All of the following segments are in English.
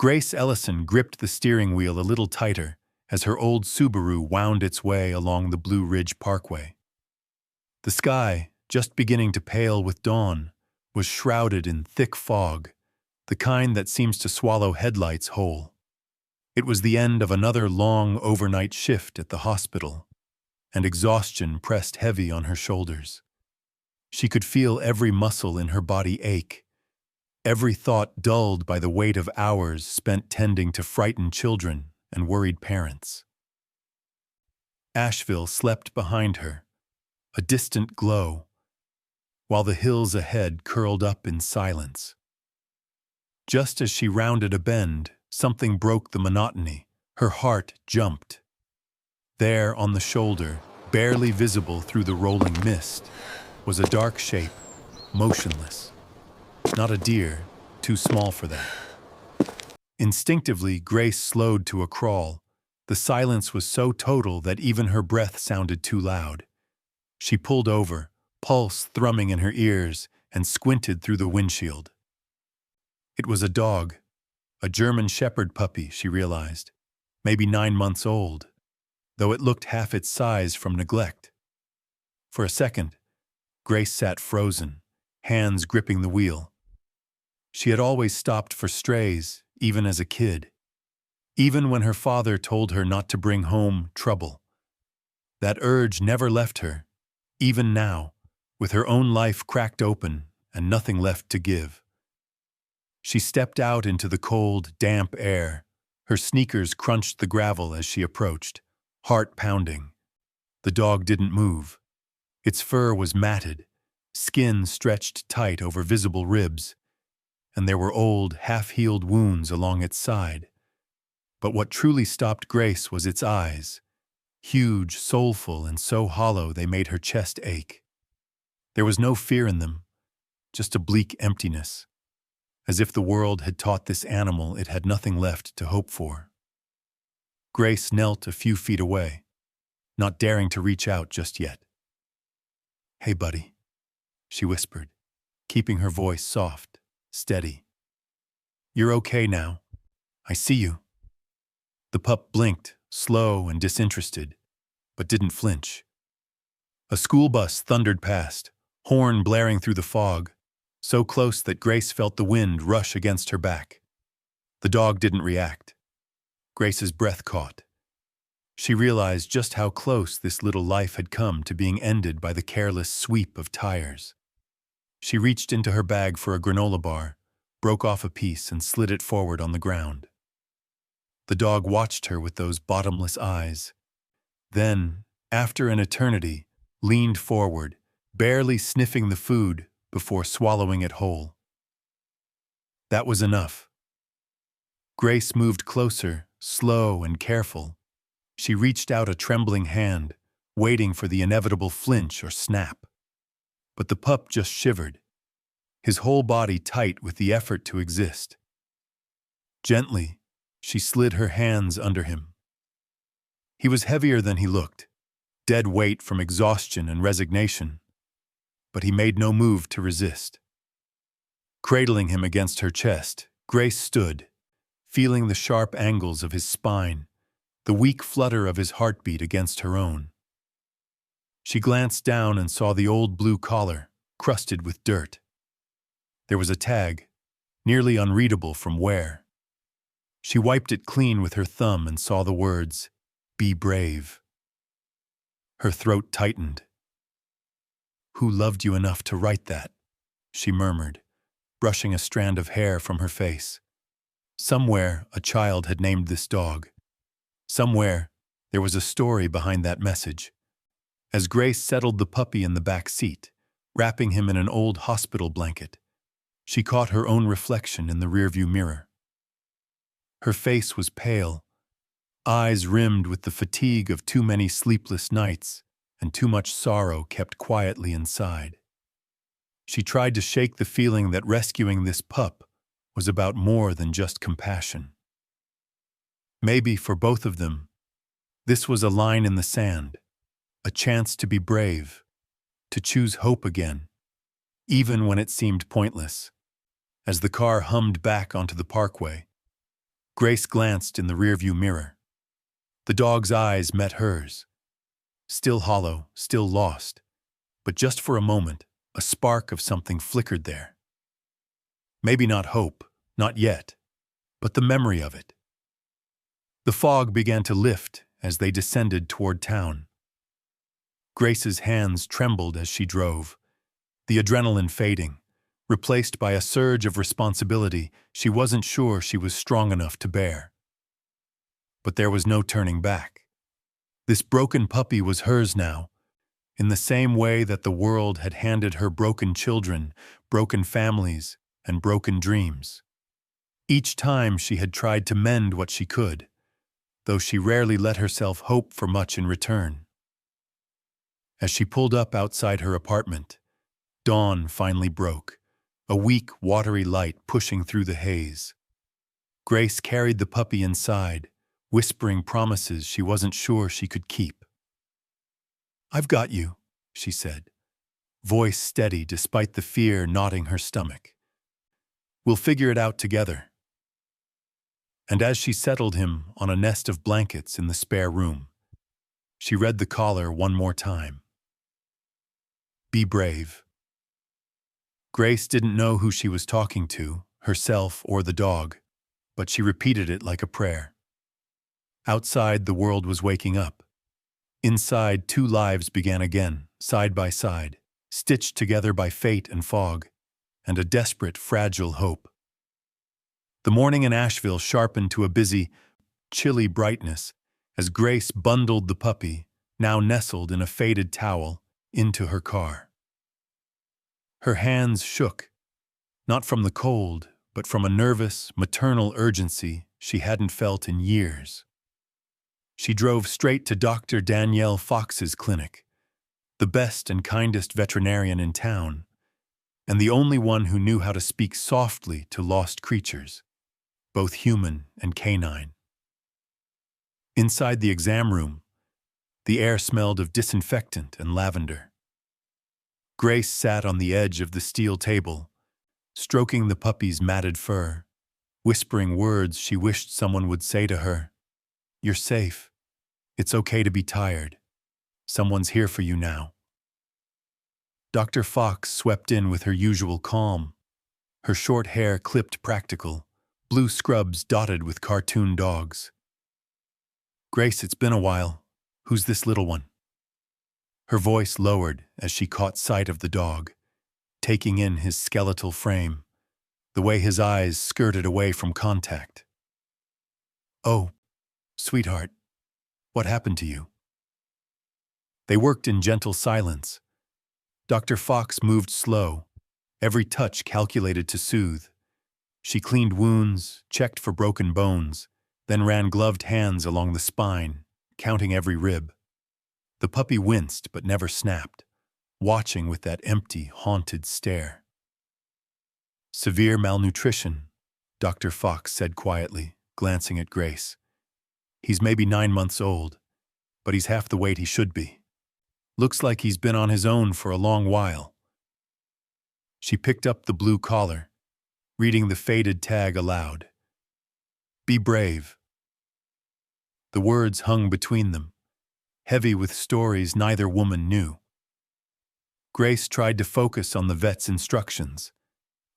Grace Ellison gripped the steering wheel a little tighter as her old Subaru wound its way along the Blue Ridge Parkway. The sky, just beginning to pale with dawn, was shrouded in thick fog, the kind that seems to swallow headlights whole. It was the end of another long overnight shift at the hospital, and exhaustion pressed heavy on her shoulders. She could feel every muscle in her body ache, every thought dulled by the weight of hours spent tending to frightened children and worried parents. Asheville slept behind her, a distant glow, while the hills ahead curled up in silence. Just as she rounded a bend, something broke the monotony. Her heart jumped. There on the shoulder, barely visible through the rolling mist, was a dark shape, motionless. Not a deer, too small for that. Instinctively, Grace slowed to a crawl. The silence was so total that even her breath sounded too loud. She pulled over, pulse thrumming in her ears, and squinted through the windshield. It was a dog, a German Shepherd puppy, she realized, maybe 9 months old, though it looked half its size from neglect. For a second, Grace sat frozen, hands gripping the wheel. She had always stopped for strays, even as a kid, even when her father told her not to bring home trouble. That urge never left her, even now, with her own life cracked open and nothing left to give. She stepped out into the cold, damp air. Her sneakers crunched the gravel as she approached, heart pounding. The dog didn't move. Its fur was matted, skin stretched tight over visible ribs, and there were old, half-healed wounds along its side. But what truly stopped Grace was its eyes, huge, soulful, and so hollow they made her chest ache. There was no fear in them, just a bleak emptiness, as if the world had taught this animal it had nothing left to hope for. Grace knelt a few feet away, not daring to reach out just yet. "Hey, buddy," she whispered, keeping her voice soft, steady. "You're okay now. I see you." The pup blinked, slow and disinterested, but didn't flinch. A school bus thundered past, horn blaring through the fog, so close that Grace felt the wind rush against her back. The dog didn't react. Grace's breath caught. She realized just how close this little life had come to being ended by the careless sweep of tires. She reached into her bag for a granola bar, broke off a piece and slid it forward on the ground. The dog watched her with those bottomless eyes. Then, after an eternity, leaned forward, barely sniffing the food before swallowing it whole. That was enough. Grace moved closer, slow and careful. She reached out a trembling hand, waiting for the inevitable flinch or snap. But the pup just shivered, his whole body tight with the effort to exist. Gently, she slid her hands under him. He was heavier than he looked, dead weight from exhaustion and resignation, but he made no move to resist. Cradling him against her chest, Grace stood, feeling the sharp angles of his spine, the weak flutter of his heartbeat against her own. She glanced down and saw the old blue collar, crusted with dirt. There was a tag, nearly unreadable from wear. She wiped it clean with her thumb and saw the words, "Be brave." Her throat tightened. "Who loved you enough to write that?" she murmured, brushing a strand of hair from her face. Somewhere a child had named this dog. Somewhere there was a story behind that message. As Grace settled the puppy in the back seat, wrapping him in an old hospital blanket, she caught her own reflection in the rearview mirror. Her face was pale, eyes rimmed with the fatigue of too many sleepless nights and too much sorrow kept quietly inside. She tried to shake the feeling that rescuing this pup was about more than just compassion. Maybe for both of them, this was a line in the sand, a chance to be brave, to choose hope again, even when it seemed pointless. As the car hummed back onto the parkway, Grace glanced in the rearview mirror. The dog's eyes met hers. Still hollow, still lost. But just for a moment, a spark of something flickered there. Maybe not hope, not yet, but the memory of it. The fog began to lift as they descended toward town. Grace's hands trembled as she drove, the adrenaline fading, replaced by a surge of responsibility she wasn't sure she was strong enough to bear. But there was no turning back. This broken puppy was hers now, in the same way that the world had handed her broken children, broken families, and broken dreams. Each time she had tried to mend what she could, though she rarely let herself hope for much in return. As she pulled up outside her apartment, dawn finally broke, a weak, watery light pushing through the haze. Grace carried the puppy inside, whispering promises she wasn't sure she could keep. "I've got you," she said, voice steady despite the fear knotting her stomach. "We'll figure it out together." And as she settled him on a nest of blankets in the spare room, she read the collar one more time. "Be brave." Grace didn't know who she was talking to, herself or the dog, but she repeated it like a prayer. Outside, the world was waking up. Inside, two lives began again, side by side, stitched together by fate and fog, and a desperate, fragile hope. The morning in Asheville sharpened to a busy, chilly brightness as Grace bundled the puppy, now nestled in a faded towel, into her car. Her hands shook, not from the cold, but from a nervous, maternal urgency she hadn't felt in years. She drove straight to Dr. Danielle Fox's clinic, the best and kindest veterinarian in town, and the only one who knew how to speak softly to lost creatures, both human and canine. Inside the exam room, the air smelled of disinfectant and lavender. Grace sat on the edge of the steel table, stroking the puppy's matted fur, whispering words she wished someone would say to her. "You're safe. It's okay to be tired. Someone's here for you now." Dr. Fox swept in with her usual calm, her short hair clipped practical, blue scrubs dotted with cartoon dogs. "Grace, it's been a while. Who's this little one?" Her voice lowered as she caught sight of the dog, taking in his skeletal frame, the way his eyes skirted away from contact. "Oh, sweetheart, what happened to you?" They worked in gentle silence. Dr. Fox moved slow, every touch calculated to soothe. She cleaned wounds, checked for broken bones, then ran gloved hands along the spine, counting every rib. The puppy winced but never snapped, watching with that empty, haunted stare. "Severe malnutrition," Dr. Fox said quietly, glancing at Grace. "He's maybe 9 months old, but he's half the weight he should be. Looks like he's been on his own for a long while." She picked up the blue collar, reading the faded tag aloud. "Be brave." The words hung between them, heavy with stories neither woman knew. Grace tried to focus on the vet's instructions.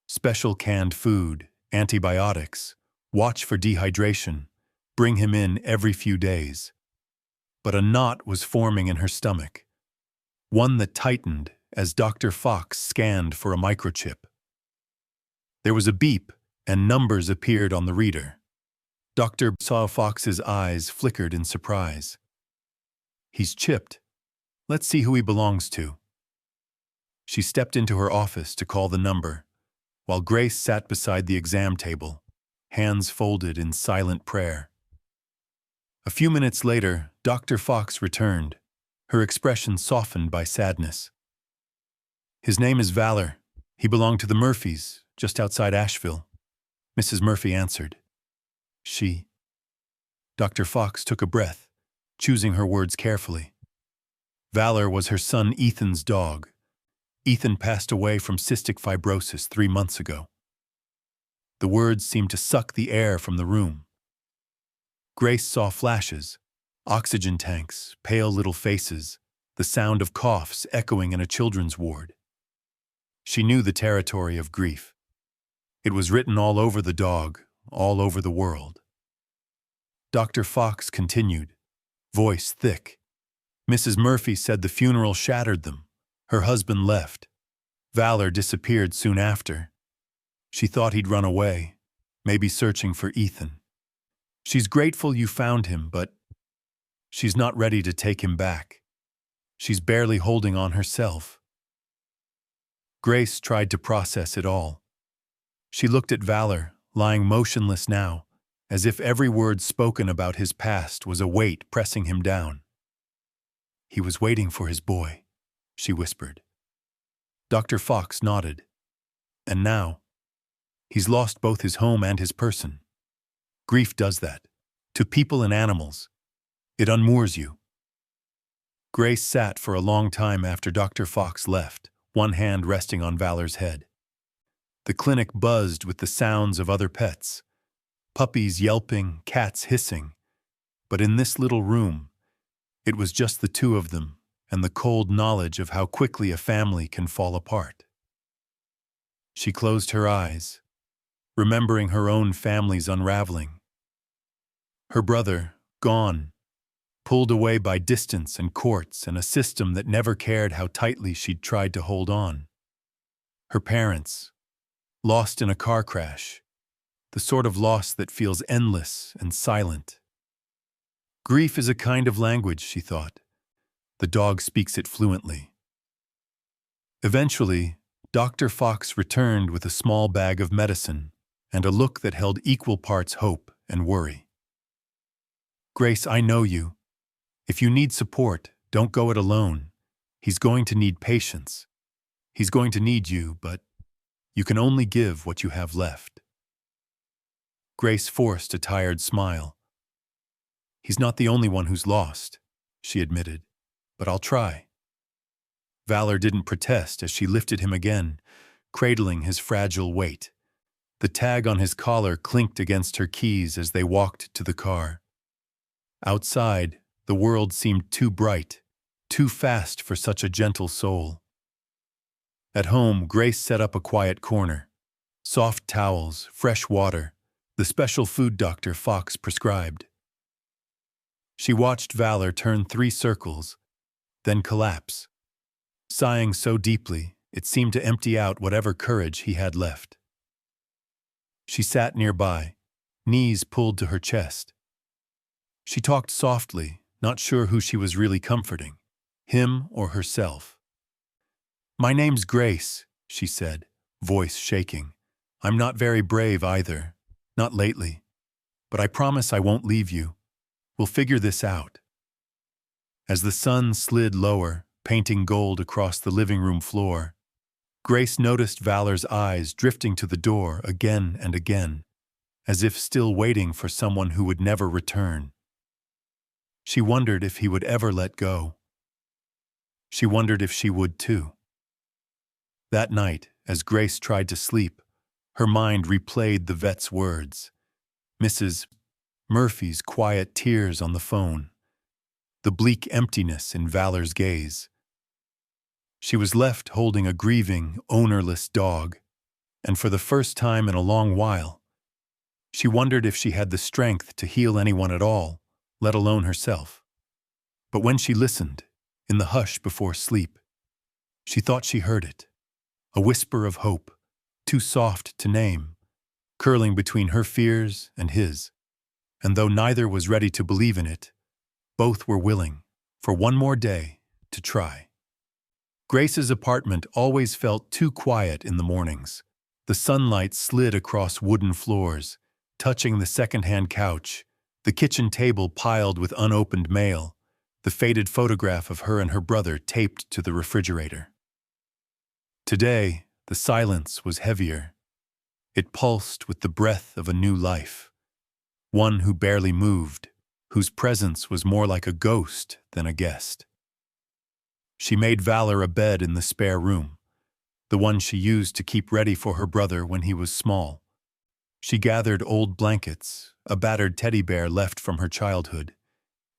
Special canned food, antibiotics, watch for dehydration, bring him in every few days. But a knot was forming in her stomach, one that tightened as Dr. Fox scanned for a microchip. There was a beep, and numbers appeared on the reader. Dr. saw Fox's eyes flickered in surprise. "He's chipped. Let's see who he belongs to." She stepped into her office to call the number, while Grace sat beside the exam table, hands folded in silent prayer. A few minutes later, Dr. Fox returned, her expression softened by sadness. "His name is Valor. He belonged to the Murphys, just outside Asheville," Mrs. Murphy answered. "She..." Dr. Fox took a breath, choosing her words carefully. "Valor was her son Ethan's dog. Ethan passed away from cystic fibrosis 3 months ago." The words seemed to suck the air from the room, Grace saw flashes, oxygen tanks, pale little faces, the sound of coughs echoing in a children's ward. She knew the territory of grief. It was written all over the dog, all over the world. Dr. Fox continued, voice thick. Mrs. Murphy said the funeral shattered them. Her husband left. Valor disappeared soon after. She thought he'd run away, maybe searching for Ethan. She's grateful you found him, but she's not ready to take him back. She's barely holding on herself. Grace tried to process it all. She looked at Valor, lying motionless now, as if every word spoken about his past was a weight pressing him down. He was waiting for his boy, she whispered. Dr. Fox nodded. And now, he's lost both his home and his person. Grief does that. To people and animals. It unmoors you. Grace sat for a long time after Dr. Fox left, one hand resting on Valor's head. The clinic buzzed with the sounds of other pets. Puppies yelping, cats hissing. But in this little room, it was just the two of them and the cold knowledge of how quickly a family can fall apart. She closed her eyes, remembering her own family's unraveling. Her brother, gone, pulled away by distance and courts and a system that never cared how tightly she'd tried to hold on. Her parents, lost in a car crash, the sort of loss that feels endless and silent. Grief is a kind of language, she thought. The dog speaks it fluently. Eventually, Dr. Fox returned with a small bag of medicine and a look that held equal parts hope and worry. Grace, I know you. If you need support, don't go it alone. He's going to need patience. He's going to need you, but you can only give what you have left. Grace forced a tired smile. He's not the only one who's lost, she admitted, but I'll try. Valor didn't protest as she lifted him again, cradling his fragile weight. The tag on his collar clinked against her keys as they walked to the car. Outside, the world seemed too bright, too fast for such a gentle soul. At home, Grace set up a quiet corner. Soft towels, fresh water, the special food Dr. Fox prescribed. She watched Valor turn 3 circles, then collapse, sighing so deeply it seemed to empty out whatever courage he had left. She sat nearby, knees pulled to her chest. She talked softly, not sure who she was really comforting, him or herself. "My name's Grace," she said, voice shaking. "I'm not very brave either, not lately, but I promise I won't leave you. We'll figure this out." As the sun slid lower, painting gold across the living room floor, Grace noticed Valor's eyes drifting to the door again and again, as if still waiting for someone who would never return. She wondered if he would ever let go. She wondered if she would too. That night, as Grace tried to sleep, her mind replayed the vet's words, Mrs. Murphy's quiet tears on the phone, the bleak emptiness in Valor's gaze. She was left holding a grieving, ownerless dog, and for the first time in a long while, she wondered if she had the strength to heal anyone at all, let alone herself. But when she listened, in the hush before sleep, she thought she heard it, a whisper of hope, too soft to name, curling between her fears and his. And though neither was ready to believe in it, both were willing, for one more day, to try. Grace's apartment always felt too quiet in the mornings. The sunlight slid across wooden floors, touching the second-hand couch, the kitchen table piled with unopened mail, the faded photograph of her and her brother taped to the refrigerator. Today, the silence was heavier. It pulsed with the breath of a new life. One who barely moved, whose presence was more like a ghost than a guest. She made Valor a bed in the spare room, the one she used to keep ready for her brother when he was small. She gathered old blankets, a battered teddy bear left from her childhood,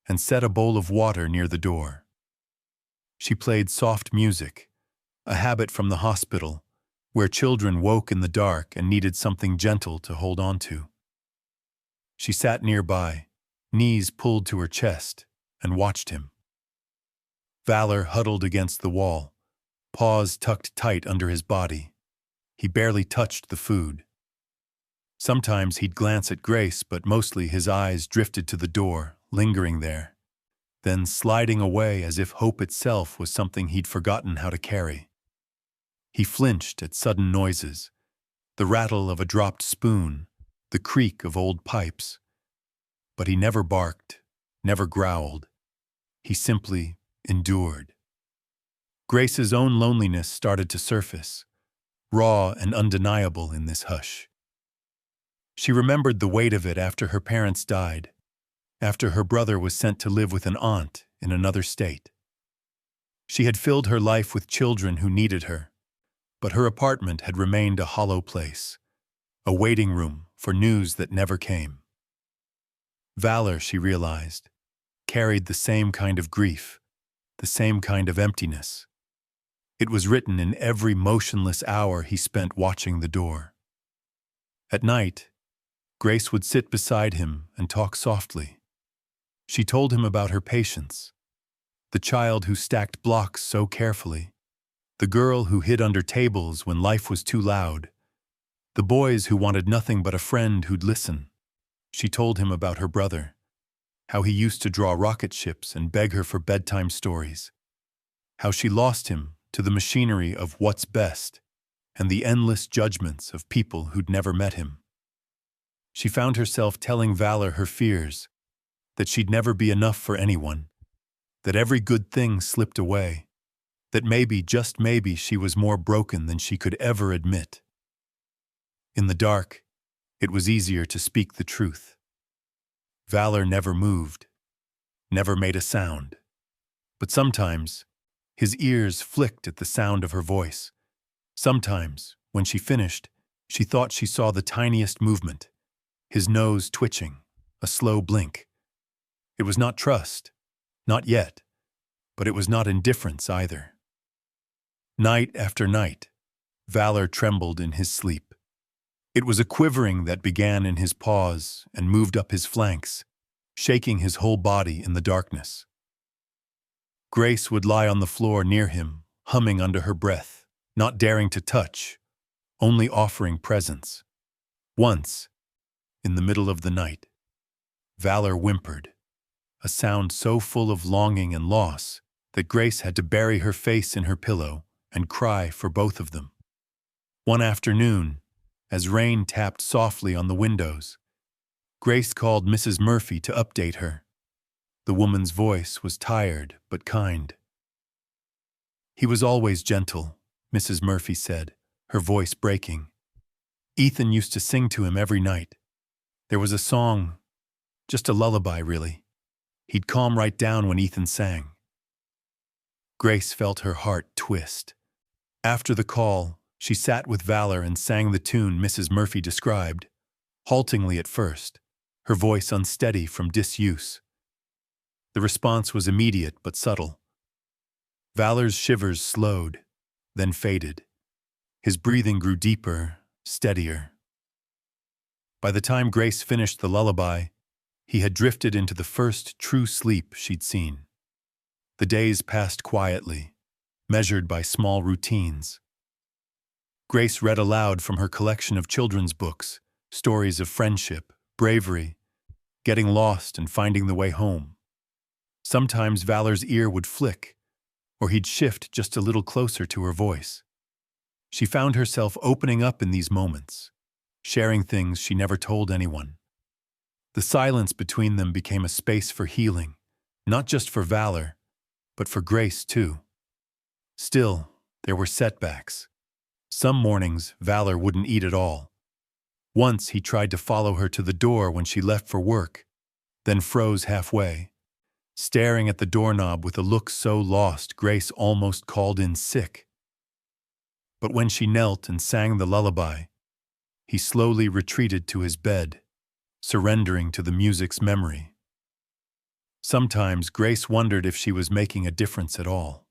and set a bowl of water near the door. She played soft music, a habit from the hospital, where children woke in the dark and needed something gentle to hold on to. She sat nearby, knees pulled to her chest, and watched him. Valor huddled against the wall, paws tucked tight under his body. He barely touched the food. Sometimes he'd glance at Grace, but mostly his eyes drifted to the door, lingering there, then sliding away as if hope itself was something he'd forgotten how to carry. He flinched at sudden noises, the rattle of a dropped spoon, the creak of old pipes. But he never barked, never growled. He simply endured. Grace's own loneliness started to surface, raw and undeniable in this hush. She remembered the weight of it after her parents died, after her brother was sent to live with an aunt in another state. She had filled her life with children who needed her, but her apartment had remained a hollow place, a waiting room for news that never came. Valor, she realized, carried the same kind of grief, the same kind of emptiness. It was written in every motionless hour he spent watching the door. At night, Grace would sit beside him and talk softly. She told him about her patients, the child who stacked blocks so carefully, the girl who hid under tables when life was too loud, the boys who wanted nothing but a friend who'd listen. She told him about her brother, how he used to draw rocket ships and beg her for bedtime stories, how she lost him to the machinery of what's best and the endless judgments of people who'd never met him. She found herself telling Valor her fears, that she'd never be enough for anyone, that every good thing slipped away, that maybe, just maybe, she was more broken than she could ever admit. In the dark, it was easier to speak the truth. Valor never moved, never made a sound, but sometimes his ears flicked at the sound of her voice. Sometimes, when she finished, she thought she saw the tiniest movement, his nose twitching, a slow blink. It was not trust, not yet, but it was not indifference either. Night after night, Valor trembled in his sleep. It was a quivering that began in his paws and moved up his flanks, shaking his whole body in the darkness. Grace would lie on the floor near him, humming under her breath, not daring to touch, only offering presence. Once, in the middle of the night, Valor whimpered, a sound so full of longing and loss that Grace had to bury her face in her pillow and cry for both of them. One afternoon, as rain tapped softly on the windows, Grace called Mrs. Murphy to update her. The woman's voice was tired but kind. "He was always gentle," Mrs. Murphy said, her voice breaking. "Ethan used to sing to him every night. There was a song, just a lullaby, really. He'd calm right down when Ethan sang." Grace felt her heart twist. After the call, she sat with Valor and sang the tune Mrs. Murphy described, haltingly at first, her voice unsteady from disuse. The response was immediate but subtle. Valor's shivers slowed, then faded. His breathing grew deeper, steadier. By the time Grace finished the lullaby, he had drifted into the first true sleep she'd seen. The days passed quietly, measured by small routines. Grace read aloud from her collection of children's books, stories of friendship, bravery, getting lost and finding the way home. Sometimes Valor's ear would flick, or he'd shift just a little closer to her voice. She found herself opening up in these moments, sharing things she never told anyone. The silence between them became a space for healing, not just for Valor, but for Grace too. Still, there were setbacks. Some mornings, Valor wouldn't eat at all. Once he tried to follow her to the door when she left for work, then froze halfway, staring at the doorknob with a look so lost Grace almost called in sick. But when she knelt and sang the lullaby, he slowly retreated to his bed, surrendering to the music's memory. Sometimes Grace wondered if she was making a difference at all.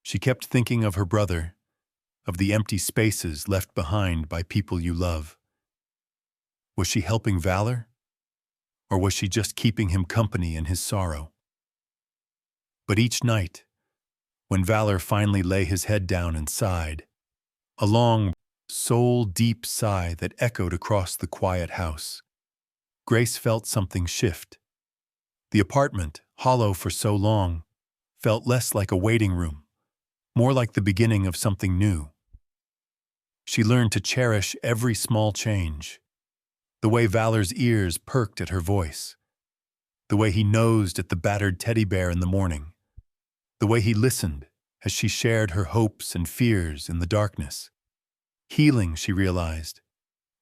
She kept thinking of her brother, of the empty spaces left behind by people you love. Was she helping Valor? Or was she just keeping him company in his sorrow? But each night, when Valor finally lay his head down and sighed, a long, soul-deep sigh that echoed across the quiet house, Grace felt something shift. The apartment, hollow for so long, felt less like a waiting room, more like the beginning of something new. She learned to cherish every small change, the way Valor's ears perked at her voice, the way he nosed at the battered teddy bear in the morning, the way he listened as she shared her hopes and fears in the darkness. Healing, she realized,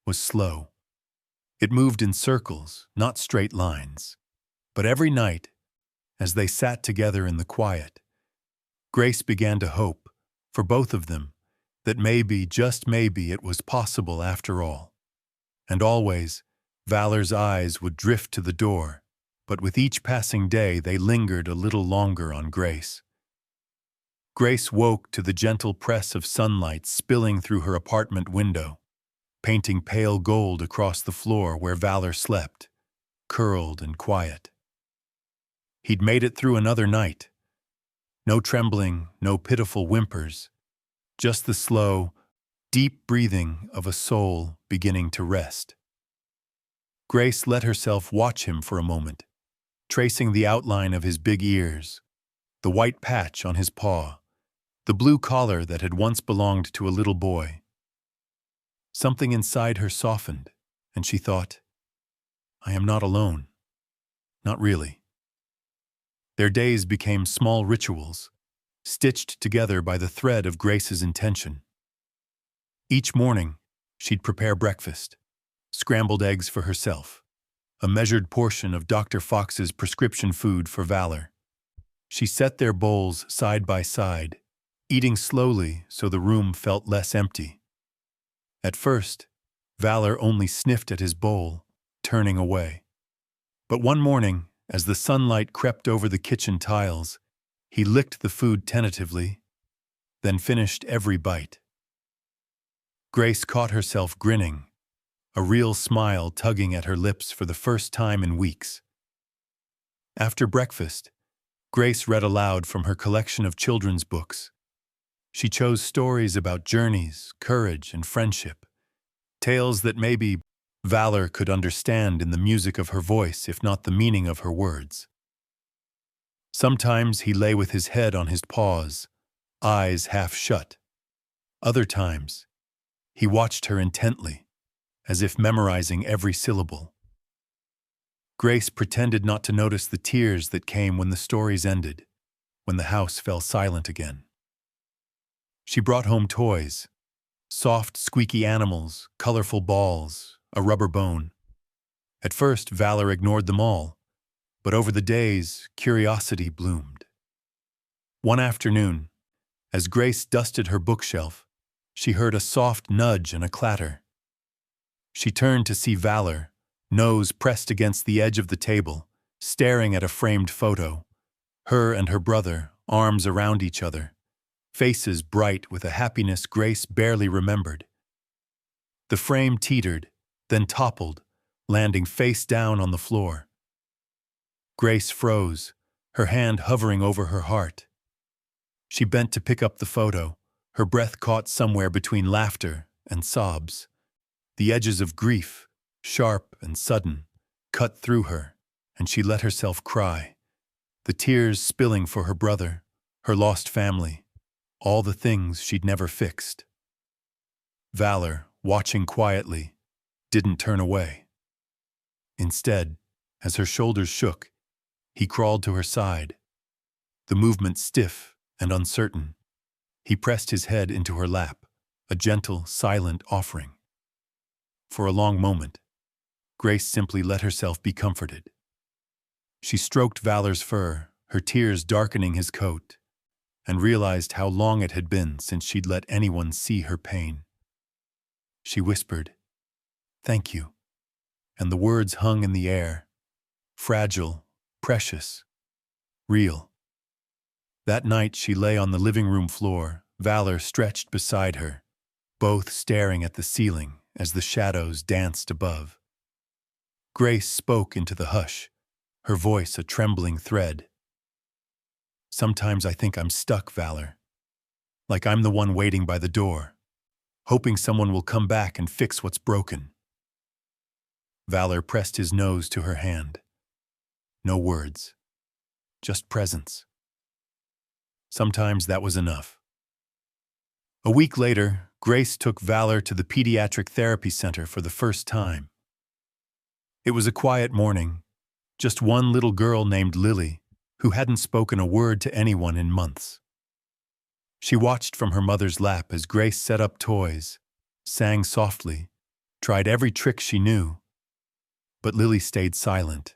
was slow. It moved in circles, not straight lines. But every night, as they sat together in the quiet, Grace began to hope, for both of them, that maybe, just maybe, it was possible after all. And always, Valor's eyes would drift to the door, but with each passing day they lingered a little longer on Grace. Grace woke to the gentle press of sunlight spilling through her apartment window, painting pale gold across the floor where Valor slept, curled and quiet. He'd made it through another night. No trembling, no pitiful whimpers, just the slow, deep breathing of a soul beginning to rest. Grace let herself watch him for a moment, tracing the outline of his big ears, the white patch on his paw, the blue collar that had once belonged to a little boy. Something inside her softened, and she thought, I am not alone. Not really. Their days became small rituals, stitched together by the thread of Grace's intention. Each morning, she'd prepare breakfast, scrambled eggs for herself, a measured portion of Dr. Fox's prescription food for Valor. She set their bowls side by side, eating slowly so the room felt less empty. At first, Valor only sniffed at his bowl, turning away. But one morning, as the sunlight crept over the kitchen tiles, he licked the food tentatively, then finished every bite. Grace caught herself grinning, a real smile tugging at her lips for the first time in weeks. After breakfast, Grace read aloud from her collection of children's books. She chose stories about journeys, courage, and friendship, tales that maybe Valor could understand in the music of her voice, if not the meaning of her words. Sometimes he lay with his head on his paws, eyes half shut. Other times, he watched her intently, as if memorizing every syllable. Grace pretended not to notice the tears that came when the stories ended, when the house fell silent again. She brought home toys, soft, squeaky animals, colorful balls, a rubber bone. At first, Valor ignored them all, but over the days, curiosity bloomed. One afternoon, as Grace dusted her bookshelf, she heard a soft nudge and a clatter. She turned to see Valor, nose pressed against the edge of the table, staring at a framed photo. Her and her brother, arms around each other, faces bright with a happiness Grace barely remembered. The frame teetered, then toppled, landing face down on the floor. Grace froze, her hand hovering over her heart. She bent to pick up the photo, her breath caught somewhere between laughter and sobs. The edges of grief, sharp and sudden, cut through her, and she let herself cry, the tears spilling for her brother, her lost family, all the things she'd never fixed. Valor, watching quietly, didn't turn away. Instead, as her shoulders shook, he crawled to her side. The movement stiff and uncertain, he pressed his head into her lap, a gentle, silent offering. For a long moment, Grace simply let herself be comforted. She stroked Valor's fur, her tears darkening his coat, and realized how long it had been since she'd let anyone see her pain. she whispered. "Thank you." And the words hung in the air, fragile, precious, real. That night she lay on the living room floor, Valor stretched beside her, both staring at the ceiling as the shadows danced above. Grace spoke into the hush, her voice a trembling thread. "Sometimes I think I'm stuck, Valor. Like I'm the one waiting by the door, hoping someone will come back and fix what's broken." Valor pressed his nose to her hand. No words, just presence. Sometimes that was enough. A week later, Grace took Valor to the pediatric therapy center for the first time. It was a quiet morning, just one little girl named Lily, who hadn't spoken a word to anyone in months. She watched from her mother's lap as Grace set up toys, sang softly, tried every trick she knew. But Lily stayed silent,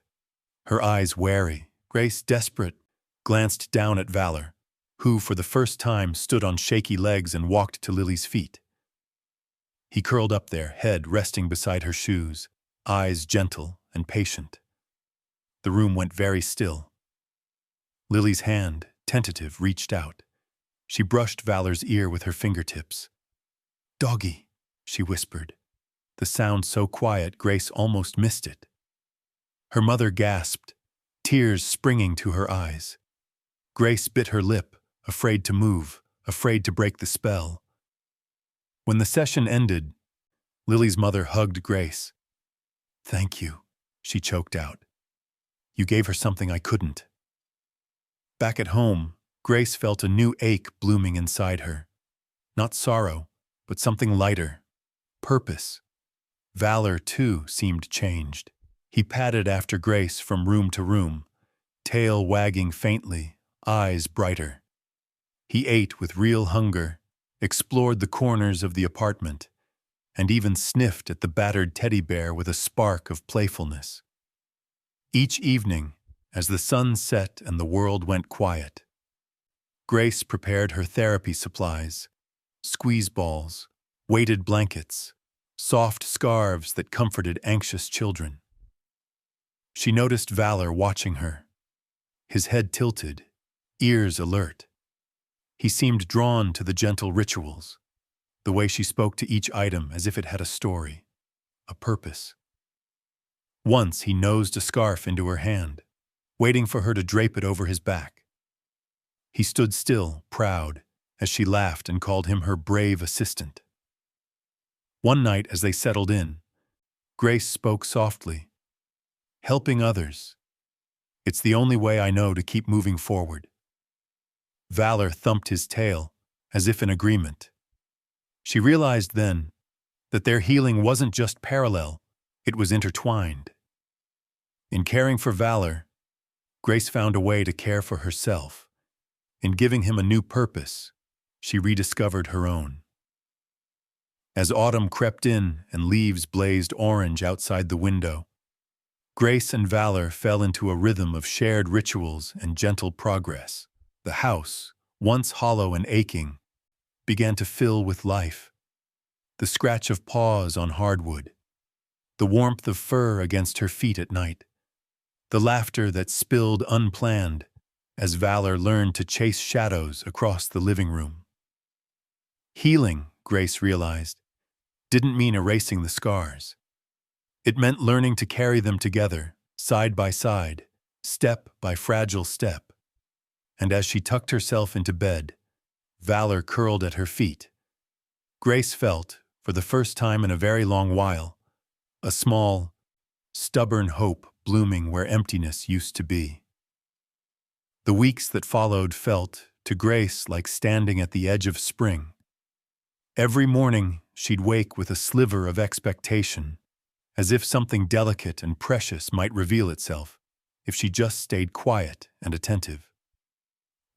her eyes wary. Grace, desperate, glanced down at Valor, who for the first time stood on shaky legs and walked to Lily's feet. He curled up there, head resting beside her shoes, eyes gentle and patient. The room went very still. Lily's hand, tentative, reached out. She brushed Valor's ear with her fingertips. "Doggy," she whispered, the sound so quiet Grace almost missed it. Her mother gasped, tears springing to her eyes. Grace bit her lip, afraid to move, afraid to break the spell. When the session ended, Lily's mother hugged Grace. "Thank you," she choked out. "You gave her something I couldn't." Back at home, Grace felt a new ache blooming inside her. Not sorrow, but something lighter. Purpose. Valor, too, seemed changed. He padded after Grace from room to room, tail wagging faintly, eyes brighter. He ate with real hunger, explored the corners of the apartment, and even sniffed at the battered teddy bear with a spark of playfulness. Each evening, as the sun set and the world went quiet, Grace prepared her therapy supplies, squeeze balls, weighted blankets, soft scarves that comforted anxious children. She noticed Valor watching her, his head tilted, ears alert. He seemed drawn to the gentle rituals, the way she spoke to each item as if it had a story, a purpose. Once he nosed a scarf into her hand, waiting for her to drape it over his back. He stood still, proud, as she laughed and called him her brave assistant. One night as they settled in, Grace spoke softly. "Helping others. It's the only way I know to keep moving forward." Valor thumped his tail, as if in agreement. She realized then that their healing wasn't just parallel, it was intertwined. In caring for Valor, Grace found a way to care for herself. In giving him a new purpose, she rediscovered her own. As autumn crept in and leaves blazed orange outside the window, Grace and Valor fell into a rhythm of shared rituals and gentle progress. The house, once hollow and aching, began to fill with life. The scratch of paws on hardwood, the warmth of fur against her feet at night, the laughter that spilled unplanned as Valor learned to chase shadows across the living room. Healing, Grace realized, didn't mean erasing the scars. It meant learning to carry them together, side by side, step by fragile step. And as she tucked herself into bed, Valor curled at her feet. Grace felt, for the first time in a very long while, a small, stubborn hope blooming where emptiness used to be. The weeks that followed felt, to Grace, like standing at the edge of spring. Every morning, she'd wake with a sliver of expectation, as if something delicate and precious might reveal itself if she just stayed quiet and attentive.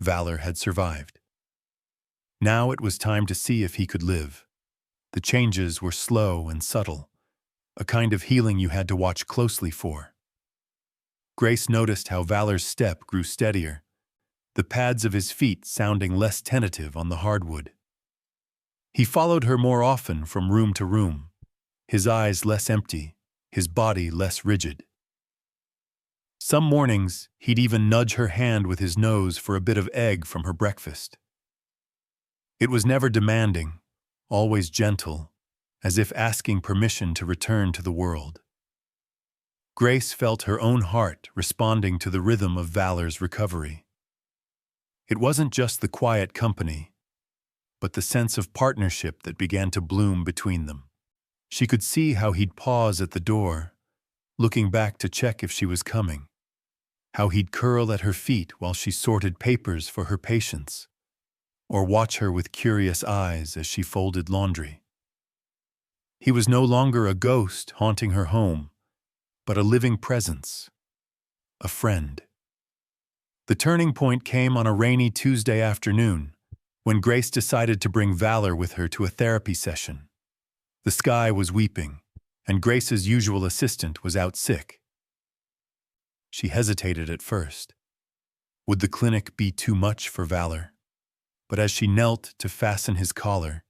Valor had survived. Now it was time to see if he could live. The changes were slow and subtle, a kind of healing you had to watch closely for. Grace noticed how Valor's step grew steadier, the pads of his feet sounding less tentative on the hardwood. He followed her more often from room to room, his eyes less empty, his body less rigid. Some mornings, he'd even nudge her hand with his nose for a bit of egg from her breakfast. It was never demanding, always gentle, as if asking permission to return to the world. Grace felt her own heart responding to the rhythm of Valor's recovery. It wasn't just the quiet company, but the sense of partnership that began to bloom between them. She could see how he'd pause at the door, looking back to check if she was coming, how he'd curl at her feet while she sorted papers for her patients, or watch her with curious eyes as she folded laundry. He was no longer a ghost haunting her home, but a living presence, a friend. The turning point came on a rainy Tuesday afternoon, when Grace decided to bring Valor with her to a therapy session. The sky was weeping, and Grace's usual assistant was out sick. She hesitated at first. Would the clinic be too much for Valor? But as she knelt to fasten his collar,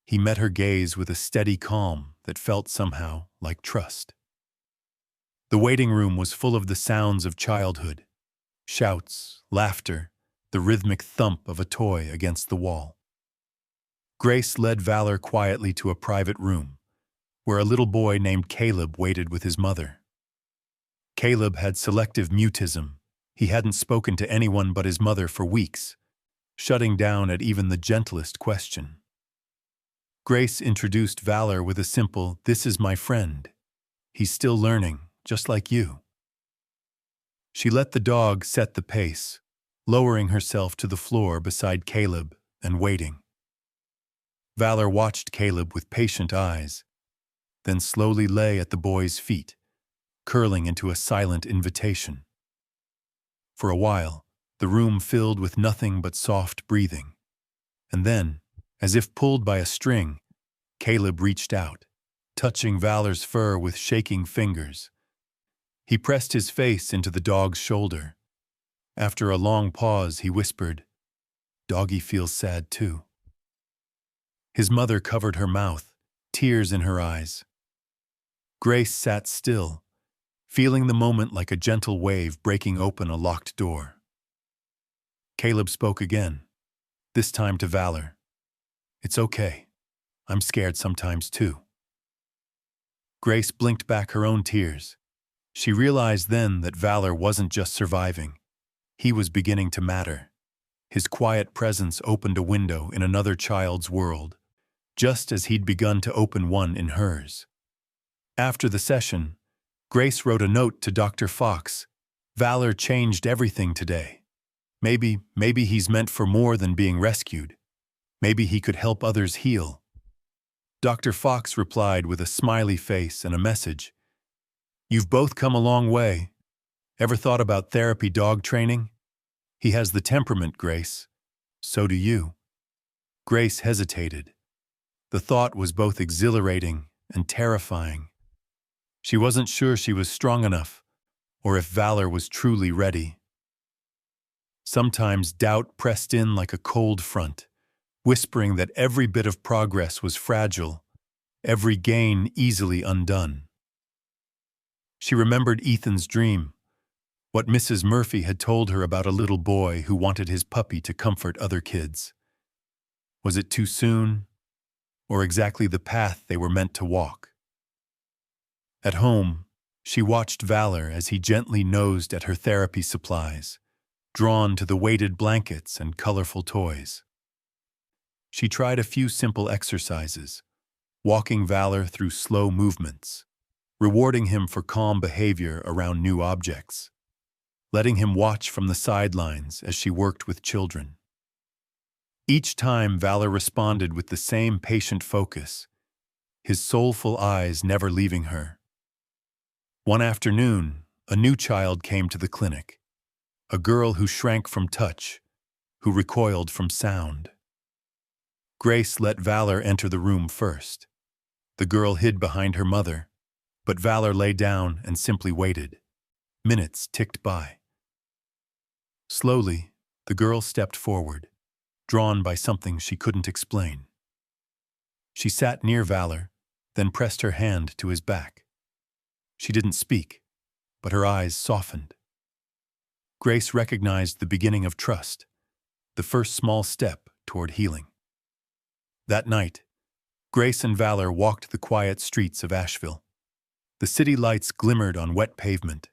he met her gaze with a steady calm that felt somehow like trust. The waiting room was full of the sounds of childhood, shouts, laughter, the rhythmic thump of a toy against the wall. Grace led Valor quietly to a private room, where a little boy named Caleb waited with his mother. Caleb had selective mutism. He hadn't spoken to anyone but his mother for weeks, shutting down at even the gentlest question. Grace introduced Valor with a simple, "This is my friend. He's still learning, just like you." She let the dog set the pace, lowering herself to the floor beside Caleb and waiting. Valor watched Caleb with patient eyes, then slowly lay at the boy's feet, curling into a silent invitation. For a while, the room filled with nothing but soft breathing. And then, as if pulled by a string, Caleb reached out, touching Valor's fur with shaking fingers. He pressed his face into the dog's shoulder. After a long pause, he whispered, "Doggy feels sad too." His mother covered her mouth, tears in her eyes. Grace sat still, feeling the moment like a gentle wave breaking open a locked door. Caleb spoke again, this time to Valor. "It's okay. I'm scared sometimes too." Grace blinked back her own tears. She realized then that Valor wasn't just surviving. He was beginning to matter. His quiet presence opened a window in another child's world, just as he'd begun to open one in hers. After the session, Grace wrote a note to Dr. Fox. "Valor changed everything today. Maybe he's meant for more than being rescued. Maybe he could help others heal." Dr. Fox replied with a smiley face and a message. "You've both come a long way. Ever thought about therapy dog training? He has the temperament, Grace. So do you." Grace hesitated. The thought was both exhilarating and terrifying. She wasn't sure she was strong enough, or if Valor was truly ready. Sometimes doubt pressed in like a cold front, whispering that every bit of progress was fragile, every gain easily undone. She remembered Ethan's dream, what Mrs. Murphy had told her about a little boy who wanted his puppy to comfort other kids. Was it too soon, or exactly the path they were meant to walk? At home, she watched Valor as he gently nosed at her therapy supplies, drawn to the weighted blankets and colorful toys. She tried a few simple exercises, walking Valor through slow movements, rewarding him for calm behavior around new objects, letting him watch from the sidelines as she worked with children. Each time Valor responded with the same patient focus, his soulful eyes never leaving her. One afternoon, a new child came to the clinic, a girl who shrank from touch, who recoiled from sound. Grace let Valor enter the room first. The girl hid behind her mother, but Valor lay down and simply waited. Minutes ticked by. Slowly, the girl stepped forward, drawn by something she couldn't explain. She sat near Valor, then pressed her hand to his back. She didn't speak, but her eyes softened. Grace recognized the beginning of trust, the first small step toward healing. That night, Grace and Valor walked the quiet streets of Asheville. The city lights glimmered on wet pavement,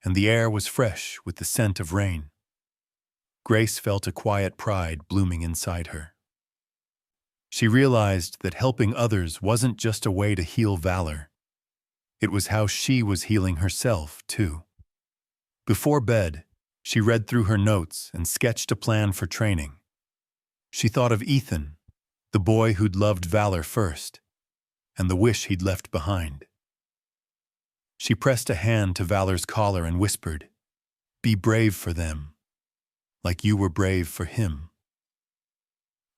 and the air was fresh with the scent of rain. Grace felt a quiet pride blooming inside her. She realized that helping others wasn't just a way to heal Valor. It was how she was healing herself, too. Before bed, she read through her notes and sketched a plan for training. She thought of Ethan, the boy who'd loved Valor first, and the wish he'd left behind. She pressed a hand to Valor's collar and whispered, "Be brave for them, like you were brave for him."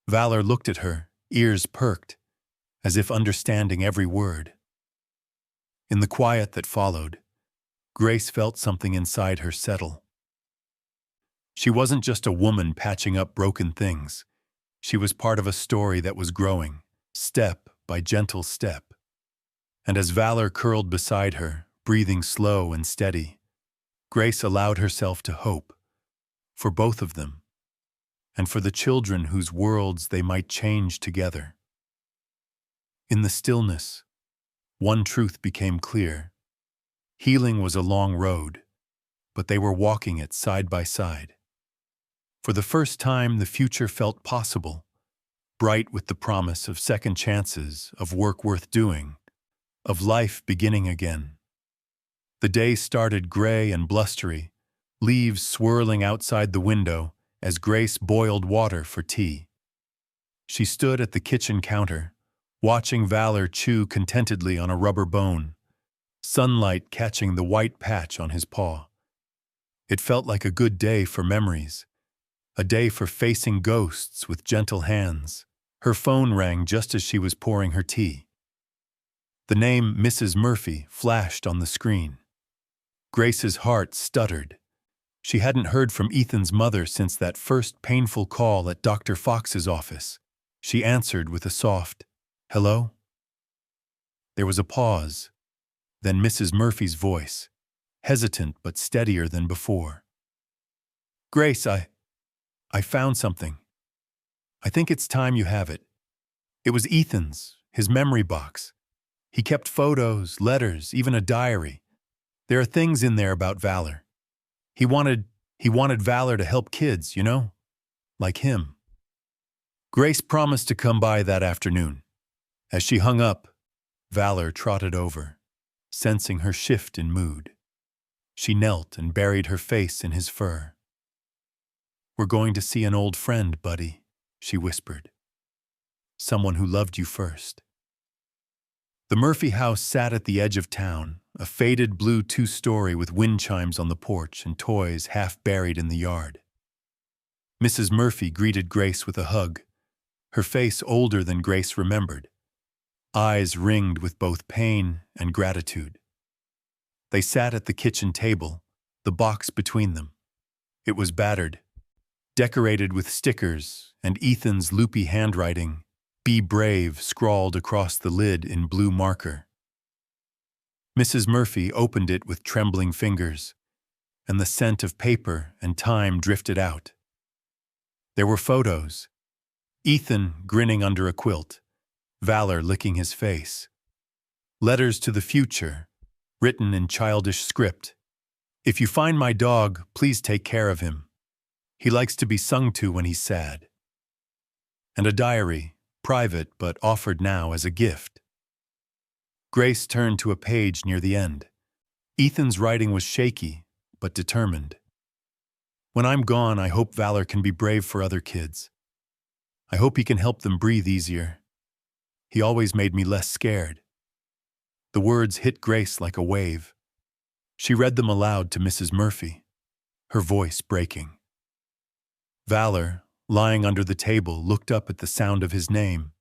Valor looked at her, ears perked, as if understanding every word. In the quiet that followed, Grace felt something inside her settle. She wasn't just a woman patching up broken things. She was part of a story that was growing, step by gentle step. And as Valor curled beside her, breathing slow and steady, Grace allowed herself to hope, for both of them, and for the children whose worlds they might change together. In the stillness, one truth became clear. Healing was a long road, but they were walking it side by side. For the first time, the future felt possible, bright with the promise of second chances, of work worth doing, of life beginning again. The day started gray and blustery, leaves swirling outside the window as Grace boiled water for tea. She stood at the kitchen counter, watching Valor chew contentedly on a rubber bone, sunlight catching the white patch on his paw. It felt like a good day for memories, a day for facing ghosts with gentle hands. Her phone rang just as she was pouring her tea. The name Mrs. Murphy flashed on the screen. Grace's heart stuttered. She hadn't heard from Ethan's mother since that first painful call at Dr. Fox's office. She answered with a soft, "Hello?" There was a pause, then Mrs. Murphy's voice, hesitant but steadier than before. "Grace, I found something. I think it's time you have it. It was Ethan's, his memory box. He kept photos, letters, even a diary. There are things in there about Valor. He wanted Valor to help kids, you know? Like him." Grace promised to come by that afternoon. As she hung up, Valor trotted over, sensing her shift in mood. She knelt and buried her face in his fur. "We're going to see an old friend, buddy," she whispered. "Someone who loved you first." The Murphy house sat at the edge of town, a faded blue two-story with wind chimes on the porch and toys half buried in the yard. Mrs. Murphy greeted Grace with a hug, her face older than Grace remembered, eyes ringed with both pain and gratitude. They sat at the kitchen table, the box between them. It was battered, decorated with stickers and Ethan's loopy handwriting, "Be brave," scrawled across the lid in blue marker. Mrs. Murphy opened it with trembling fingers, and the scent of paper and time drifted out. There were photos. Ethan grinning under a quilt, Valor licking his face. Letters to the future, written in childish script. "If you find my dog, please take care of him. He likes to be sung to when he's sad." And a diary, private but offered now as a gift. Grace turned to a page near the end. Ethan's writing was shaky, but determined. "When I'm gone, I hope Valor can be brave for other kids. I hope he can help them breathe easier. He always made me less scared." The words hit Grace like a wave. She read them aloud to Mrs. Murphy, her voice breaking. Valor, lying under the table, looked up at the sound of his name,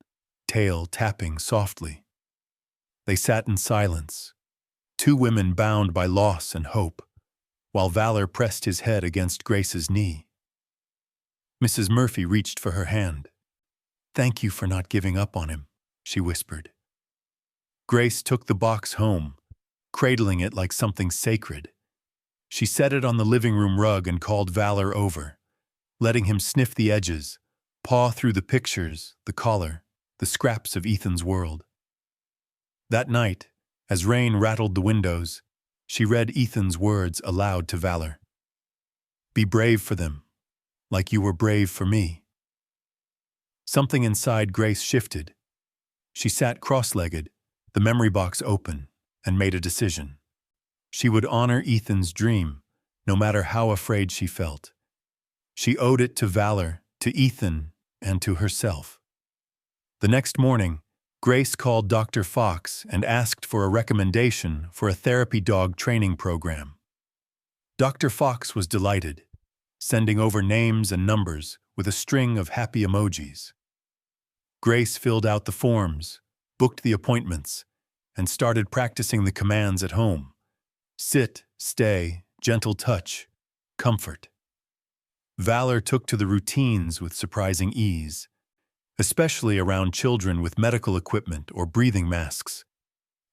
tail tapping softly. They sat in silence, two women bound by loss and hope, while Valor pressed his head against Grace's knee. Mrs. Murphy reached for her hand. "Thank you for not giving up on him," she whispered. Grace took the box home, cradling it like something sacred. She set it on the living room rug and called Valor over, letting him sniff the edges, paw through the pictures, the collar, the scraps of Ethan's world. That night, as rain rattled the windows, she read Ethan's words aloud to Valor. Be brave for them, like you were brave for me. Something inside Grace shifted. She sat cross-legged, the memory box open, and made a decision. She would honor Ethan's dream, no matter how afraid she felt. She owed it to Valor, to Ethan, and to herself. The next morning, Grace called Dr. Fox and asked for a recommendation for a therapy dog training program. Dr. Fox was delighted, sending over names and numbers with a string of happy emojis. Grace filled out the forms, booked the appointments, and started practicing the commands at home. Sit, stay, gentle touch, comfort. Valor took to the routines with surprising ease, especially around children with medical equipment or breathing masks.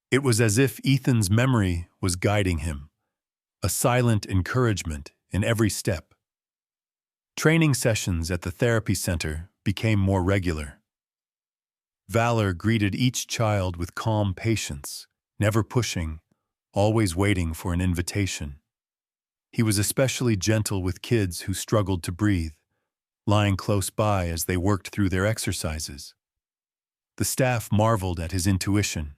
It was as if Ethan's memory was guiding him, a silent encouragement in every step. Training sessions at the therapy center became more regular. Valor greeted each child with calm patience, never pushing, always waiting for an invitation. He was especially gentle with kids who struggled to breathe, lying close by as they worked through their exercises. The staff marveled at his intuition.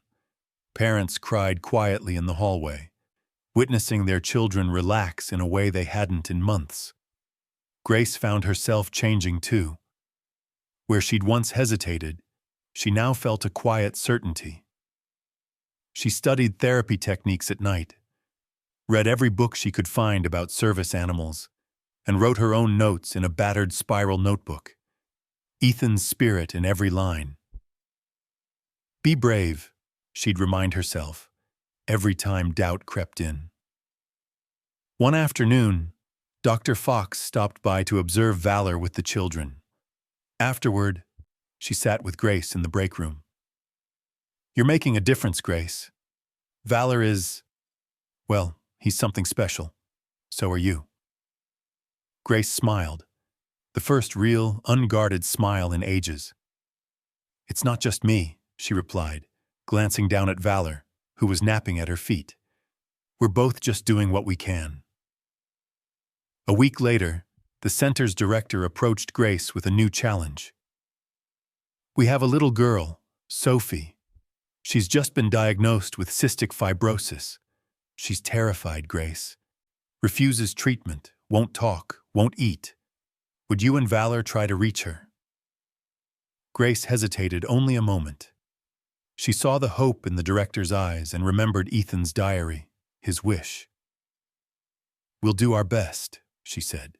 Parents cried quietly in the hallway, witnessing their children relax in a way they hadn't in months. Grace found herself changing too. Where she'd once hesitated, she now felt a quiet certainty. She studied therapy techniques at night, read every book she could find about service animals, and wrote her own notes in a battered spiral notebook, Ethan's spirit in every line. Be brave, she'd remind herself, every time doubt crept in. One afternoon, Dr. Fox stopped by to observe Valor with the children. Afterward, she sat with Grace in the break room. You're making a difference, Grace. Valor is, well, he's something special. So are you. Grace smiled, the first real, unguarded smile in ages. It's not just me, she replied, glancing down at Valor, who was napping at her feet. We're both just doing what we can. A week later, the center's director approached Grace with a new challenge. We have a little girl, Sophie. She's just been diagnosed with cystic fibrosis. She's terrified, Grace. Refuses treatment, won't talk, won't eat. Would you and Valor try to reach her? Grace hesitated only a moment. She saw the hope in the director's eyes and remembered Ethan's diary, his wish. We'll do our best, she said.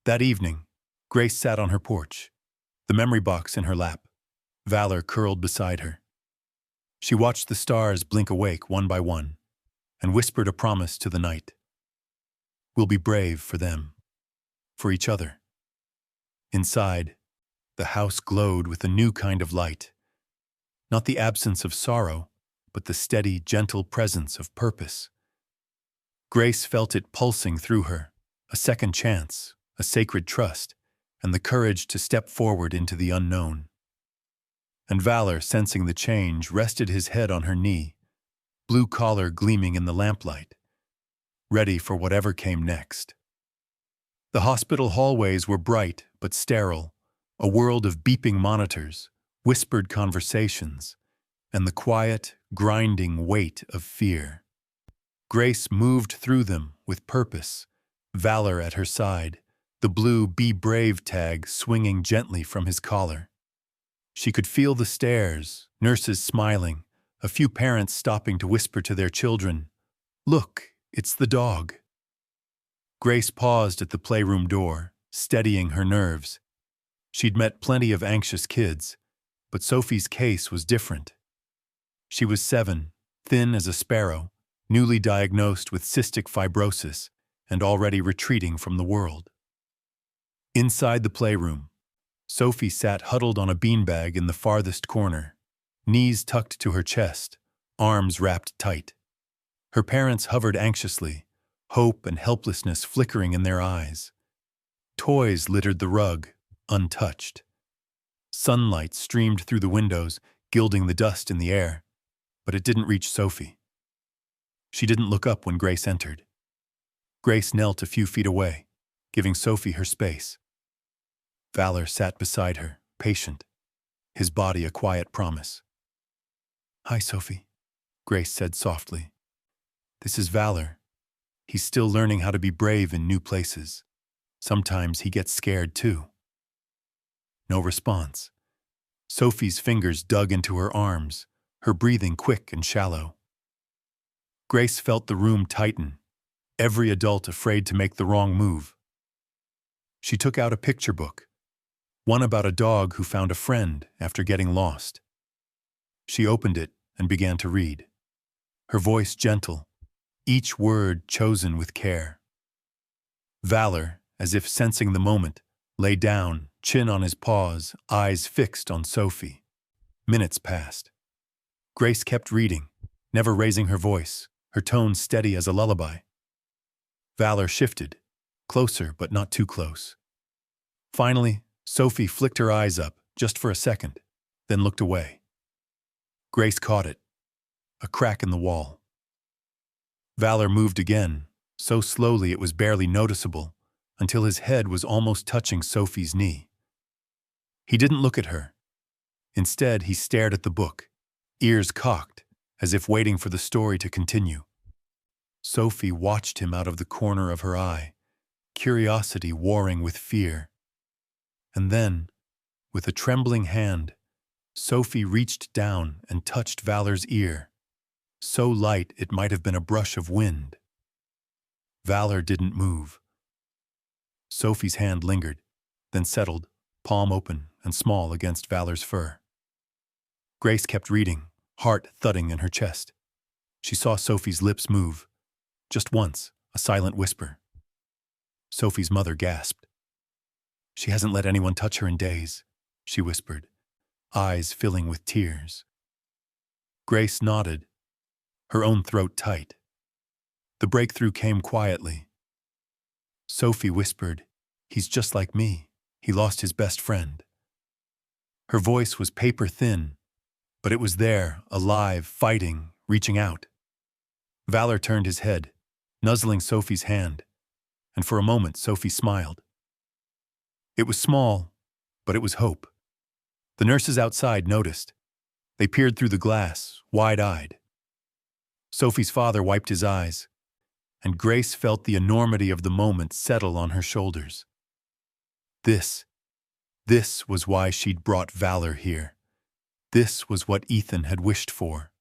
That evening, Grace sat on her porch, the memory box in her lap, Valor curled beside her. She watched the stars blink awake one by one and whispered a promise to the night. We'll be brave for them, for each other. Inside, the house glowed with a new kind of light. Not the absence of sorrow, but the steady, gentle presence of purpose. Grace felt it pulsing through her, a second chance, a sacred trust, and the courage to step forward into the unknown. And Valor, sensing the change, rested his head on her knee, blue collar gleaming in the lamplight, ready for whatever came next. The hospital hallways were bright but sterile, a world of beeping monitors, whispered conversations, and the quiet, grinding weight of fear. Grace moved through them with purpose, Valor at her side, the blue "Be Brave" tag swinging gently from his collar. She could feel the stares, nurses smiling, a few parents stopping to whisper to their children, "Look, it's the dog." Grace paused at the playroom door, steadying her nerves. She'd met plenty of anxious kids, but Sophie's case was different. She was 7, thin as a sparrow, newly diagnosed with cystic fibrosis, and already retreating from the world. Inside the playroom, Sophie sat huddled on a beanbag in the farthest corner, knees tucked to her chest, arms wrapped tight. Her parents hovered anxiously, hope and helplessness flickering in their eyes. Toys littered the rug, untouched. Sunlight streamed through the windows, gilding the dust in the air, but it didn't reach Sophie. She didn't look up when Grace entered. Grace knelt a few feet away, giving Sophie her space. Valor sat beside her, patient, his body a quiet promise. "Hi, Sophie," Grace said softly. "This is Valor. He's still learning how to be brave in new places. Sometimes he gets scared too." No response. Sophie's fingers dug into her arms, her breathing quick and shallow. Grace felt the room tighten, every adult afraid to make the wrong move. She took out a picture book, one about a dog who found a friend after getting lost. She opened it and began to read, her voice gentle, each word chosen with care. Valor, as if sensing the moment, lay down, chin on his paws, eyes fixed on Sophie. Minutes passed. Grace kept reading, never raising her voice, her tone steady as a lullaby. Valor shifted, closer but not too close. Finally, Sophie flicked her eyes up, just for a second, then looked away. Grace caught it, a crack in the wall. Valor moved again, so slowly it was barely noticeable, until his head was almost touching Sophie's knee. He didn't look at her. Instead, he stared at the book, ears cocked, as if waiting for the story to continue. Sophie watched him out of the corner of her eye, curiosity warring with fear. And then, with a trembling hand, Sophie reached down and touched Valor's ear, so light it might have been a brush of wind. Valor didn't move. Sophie's hand lingered, then settled, palm open and small against Valor's fur. Grace kept reading, heart thudding in her chest. She saw Sophie's lips move. Just once, a silent whisper. Sophie's mother gasped. "She hasn't let anyone touch her in days," she whispered, eyes filling with tears. Grace nodded, her own throat tight. The breakthrough came quietly. Sophie whispered, "He's just like me. He lost his best friend." Her voice was paper thin, but it was there, alive, fighting, reaching out. Valor turned his head, nuzzling Sophie's hand, and for a moment Sophie smiled. It was small, but it was hope. The nurses outside noticed. They peered through the glass, wide-eyed. Sophie's father wiped his eyes, and Grace felt the enormity of the moment settle on her shoulders. This was why she'd brought Valor here. This was what Ethan had wished for.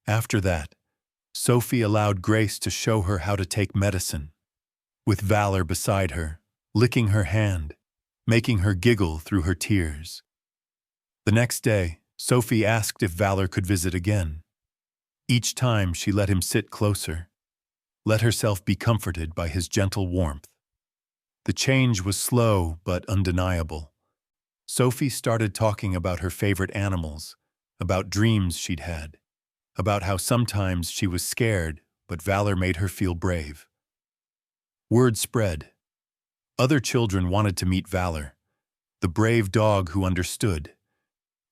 After that, Sophie allowed Grace to show her how to take medicine, with Valor beside her, licking her hand, making her giggle through her tears. The next day, Sophie asked if Valor could visit again. Each time she let him sit closer, let herself be comforted by his gentle warmth. The change was slow but undeniable. Sophie started talking about her favorite animals, about dreams she'd had, about how sometimes she was scared, but Valor made her feel brave. Word spread. Other children wanted to meet Valor, the brave dog who understood.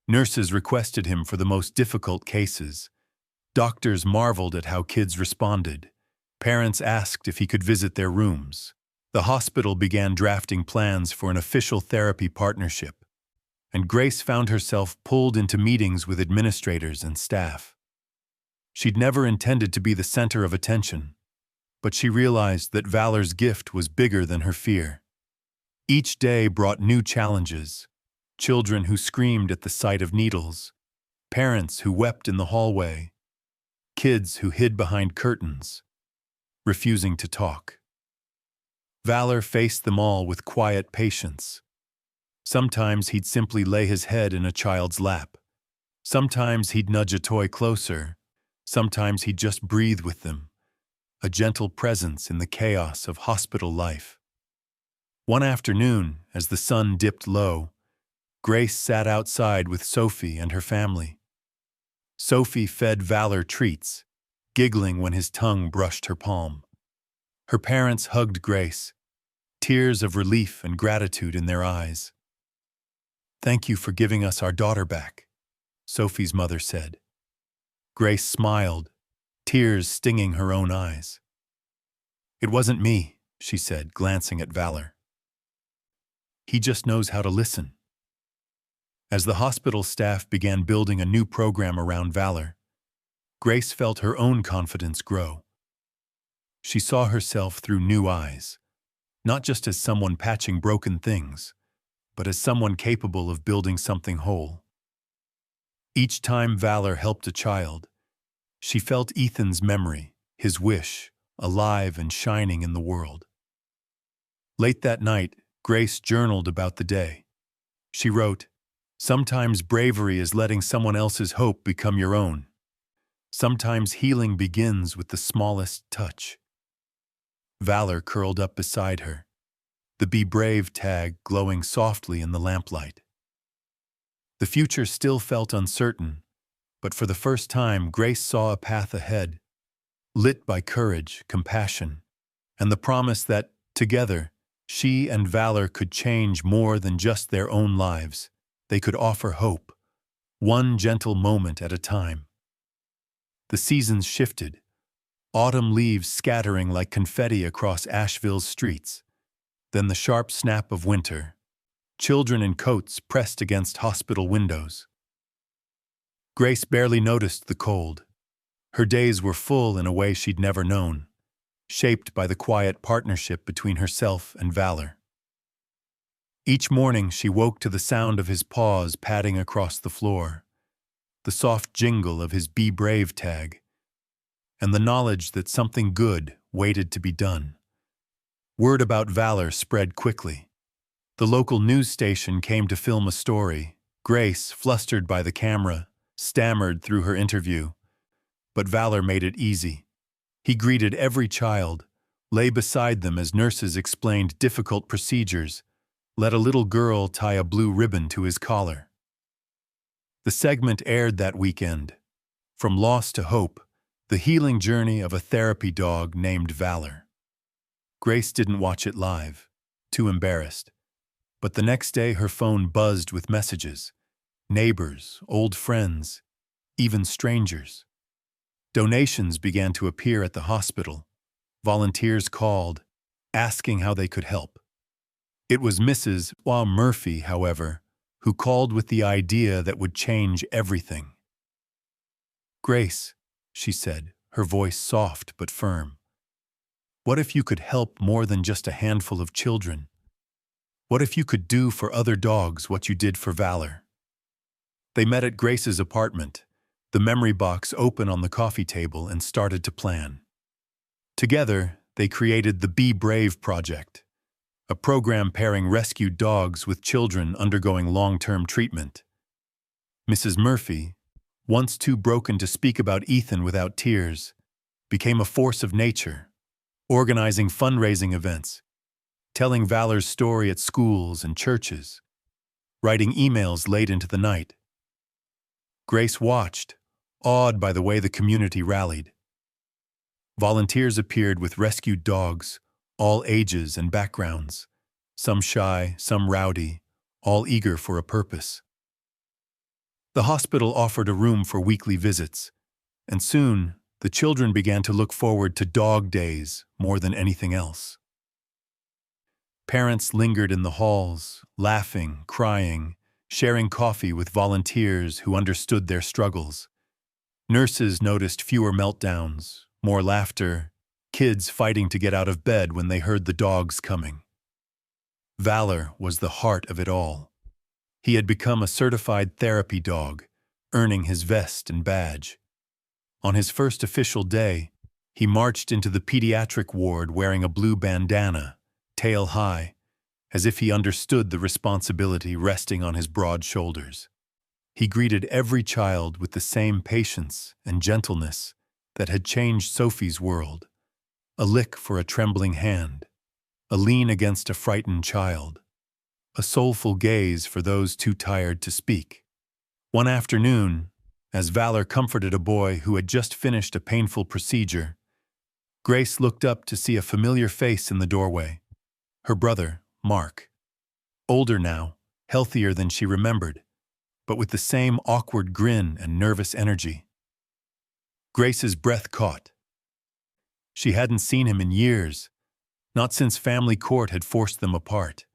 Nurses requested him for the most difficult cases. Doctors marveled at how kids responded. Parents asked if he could visit their rooms. The hospital began drafting plans for an official therapy partnership, and Grace found herself pulled into meetings with administrators and staff. She'd never intended to be the center of attention, but she realized that Valor's gift was bigger than her fear. Each day brought new challenges: children who screamed at the sight of needles, parents who wept in the hallway, kids who hid behind curtains, refusing to talk. Valor faced them all with quiet patience. Sometimes he'd simply lay his head in a child's lap. Sometimes he'd nudge a toy closer. Sometimes he'd just breathe with them, a gentle presence in the chaos of hospital life. One afternoon, as the sun dipped low, Grace sat outside with Sophie and her family. Sophie fed Valor treats, giggling when his tongue brushed her palm. Her parents hugged Grace, tears of relief and gratitude in their eyes. "Thank you for giving us our daughter back," Sophie's mother said. Grace smiled, tears stinging her own eyes. "It wasn't me," she said, glancing at Valor. "He just knows how to listen." As the hospital staff began building a new program around Valor, Grace felt her own confidence grow. She saw herself through new eyes, not just as someone patching broken things, but as someone capable of building something whole. Each time Valor helped a child, she felt Ethan's memory, his wish, alive and shining in the world. Late that night, Grace journaled about the day. She wrote, "Sometimes bravery is letting someone else's hope become your own. Sometimes healing begins with the smallest touch." Valor curled up beside her, the "Be Brave" tag glowing softly in the lamplight. The future still felt uncertain, but for the first time Grace saw a path ahead, lit by courage, compassion, and the promise that, together, she and Valor could change more than just their own lives. They could offer hope, one gentle moment at a time. The seasons shifted, autumn leaves scattering like confetti across Asheville's streets, then the sharp snap of winter, children in coats pressed against hospital windows. Grace barely noticed the cold. Her days were full in a way she'd never known, shaped by the quiet partnership between herself and Valor. Each morning she woke to the sound of his paws padding across the floor, the soft jingle of his "Be Brave" tag, and the knowledge that something good waited to be done. Word about Valor spread quickly. The local news station came to film a story. Grace, flustered by the camera, stammered through her interview, but Valor made it easy. He greeted every child, lay beside them as nurses explained difficult procedures, let a little girl tie a blue ribbon to his collar. The segment aired that weekend. From Loss to Hope, the healing journey of a therapy dog named Valor. Grace didn't watch it live, too embarrassed. But the next day her phone buzzed with messages. Neighbors, old friends, even strangers. Donations began to appear at the hospital. Volunteers called, asking how they could help. It was Mrs. Murphy, however, who called with the idea that would change everything. "Grace," she said, her voice soft but firm, "what if you could help more than just a handful of children? What if you could do for other dogs what you did for Valor?" They met at Grace's apartment, the memory box open on the coffee table, and started to plan. Together, they created the Be Brave project, a program pairing rescued dogs with children undergoing long-term treatment. Mrs. Murphy, once too broken to speak about Ethan without tears, became a force of nature, organizing fundraising events, telling Valor's story at schools and churches, writing emails late into the night. Grace watched, awed by the way the community rallied. Volunteers appeared with rescued dogs, all ages and backgrounds, some shy, some rowdy, all eager for a purpose. The hospital offered a room for weekly visits, and soon the children began to look forward to dog days more than anything else. Parents lingered in the halls, laughing, crying, sharing coffee with volunteers who understood their struggles. Nurses noticed fewer meltdowns, more laughter, kids fighting to get out of bed when they heard the dogs coming. Valor was the heart of it all. He had become a certified therapy dog, earning his vest and badge. On his first official day, he marched into the pediatric ward wearing a blue bandana, tail high, as if he understood the responsibility resting on his broad shoulders. He greeted every child with the same patience and gentleness that had changed Sophie's world. A lick for a trembling hand, a lean against a frightened child, a soulful gaze for those too tired to speak. One afternoon, as Valor comforted a boy who had just finished a painful procedure, Grace looked up to see a familiar face in the doorway. Her brother, Mark. Older now, healthier than she remembered, but with the same awkward grin and nervous energy. Grace's breath caught. She hadn't seen him in years, not since family court had forced them apart.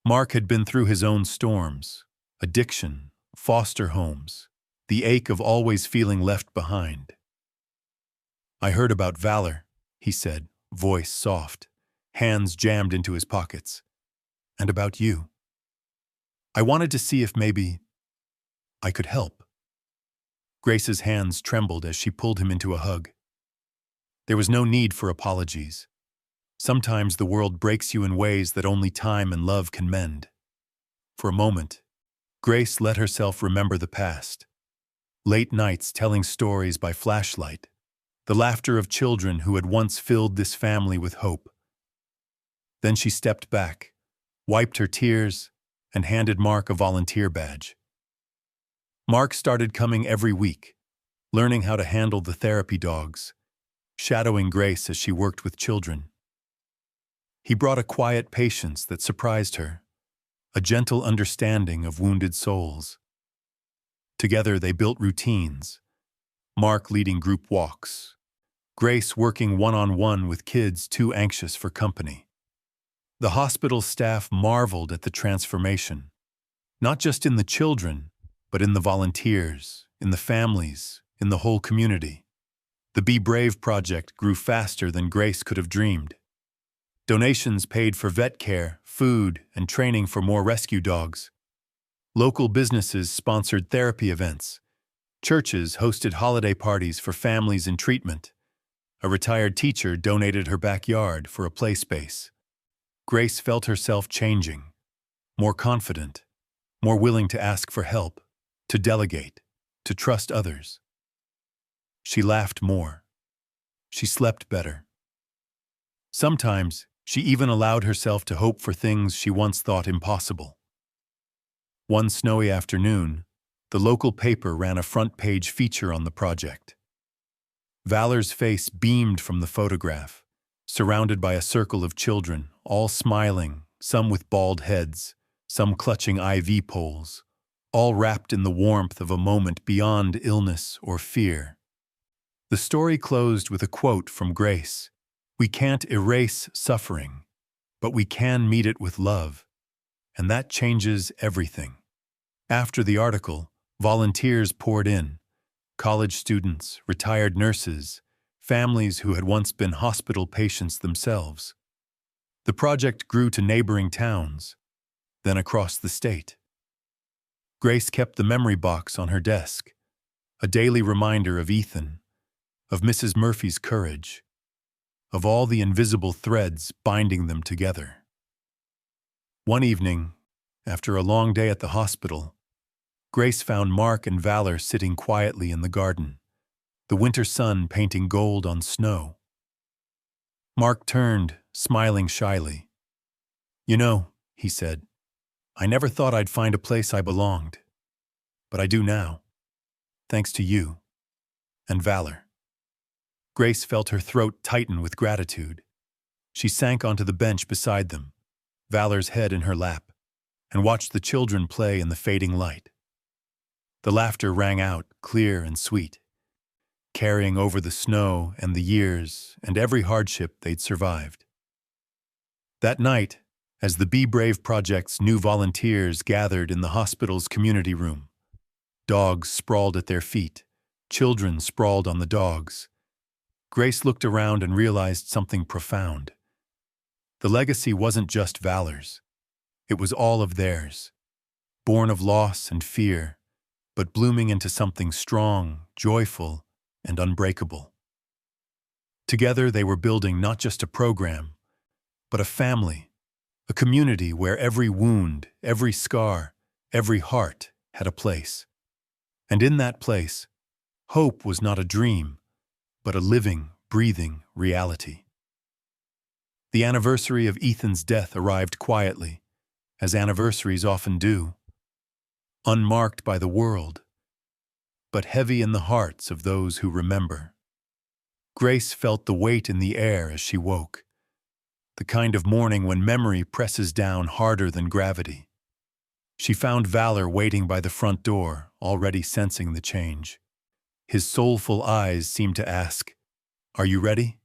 Mark had been through his own storms, addiction, foster homes, the ache of always feeling left behind. "I heard about Valor," he said, voice soft, hands jammed into his pockets. "And about you. I wanted to see if maybe I could help." Grace's hands trembled as she pulled him into a hug. There was no need for apologies. Sometimes the world breaks you in ways that only time and love can mend. For a moment, Grace let herself remember the past. Late nights telling stories by flashlight, the laughter of children who had once filled this family with hope. Then she stepped back, wiped her tears, and handed Mark a volunteer badge. Mark started coming every week, learning how to handle the therapy dogs, shadowing Grace as she worked with children. He brought a quiet patience that surprised her, a gentle understanding of wounded souls. Together they built routines, Mark leading group walks, Grace working one-on-one with kids too anxious for company. The hospital staff marveled at the transformation, not just in the children, but in the volunteers, in the families, in the whole community. The Be Brave project grew faster than Grace could have dreamed. Donations paid for vet care, food, and training for more rescue dogs. Local businesses sponsored therapy events. Churches hosted holiday parties for families in treatment. A retired teacher donated her backyard for a play space. Grace felt herself changing, more confident, more willing to ask for help, to delegate, to trust others. She laughed more. She slept better. Sometimes, she even allowed herself to hope for things she once thought impossible. One snowy afternoon, the local paper ran a front-page feature on the project. Valor's face beamed from the photograph, surrounded by a circle of children, all smiling, some with bald heads, some clutching IV poles, all wrapped in the warmth of a moment beyond illness or fear. The story closed with a quote from Grace. "We can't erase suffering, but we can meet it with love, and that changes everything." After the article, volunteers poured in, college students, retired nurses, families who had once been hospital patients themselves. The project grew to neighboring towns, then across the state. Grace kept the memory box on her desk, a daily reminder of Ethan, of Mrs. Murphy's courage, of all the invisible threads binding them together. One evening, after a long day at the hospital, Grace found Mark and Valor sitting quietly in the garden, the winter sun painting gold on snow. Mark turned, smiling shyly. "You know," he said, "I never thought I'd find a place I belonged. But I do now, thanks to you and Valor." Grace felt her throat tighten with gratitude. She sank onto the bench beside them, Valor's head in her lap, and watched the children play in the fading light. The laughter rang out, clear and sweet, carrying over the snow and the years and every hardship they'd survived. That night, as the Be Brave Project's new volunteers gathered in the hospital's community room, dogs sprawled at their feet, children sprawled on the dogs, Grace looked around and realized something profound. The legacy wasn't just Valor's. It was all of theirs, born of loss and fear, but blooming into something strong, joyful, and unbreakable. Together they were building not just a program, but a family, a community where every wound, every scar, every heart had a place. And in that place, hope was not a dream, but a living, breathing reality. The anniversary of Ethan's death arrived quietly, as anniversaries often do, unmarked by the world, but heavy in the hearts of those who remember. Grace felt the weight in the air as she woke, the kind of morning when memory presses down harder than gravity. She found Valor waiting by the front door, already sensing the change. His soulful eyes seemed to ask, "Are you ready?"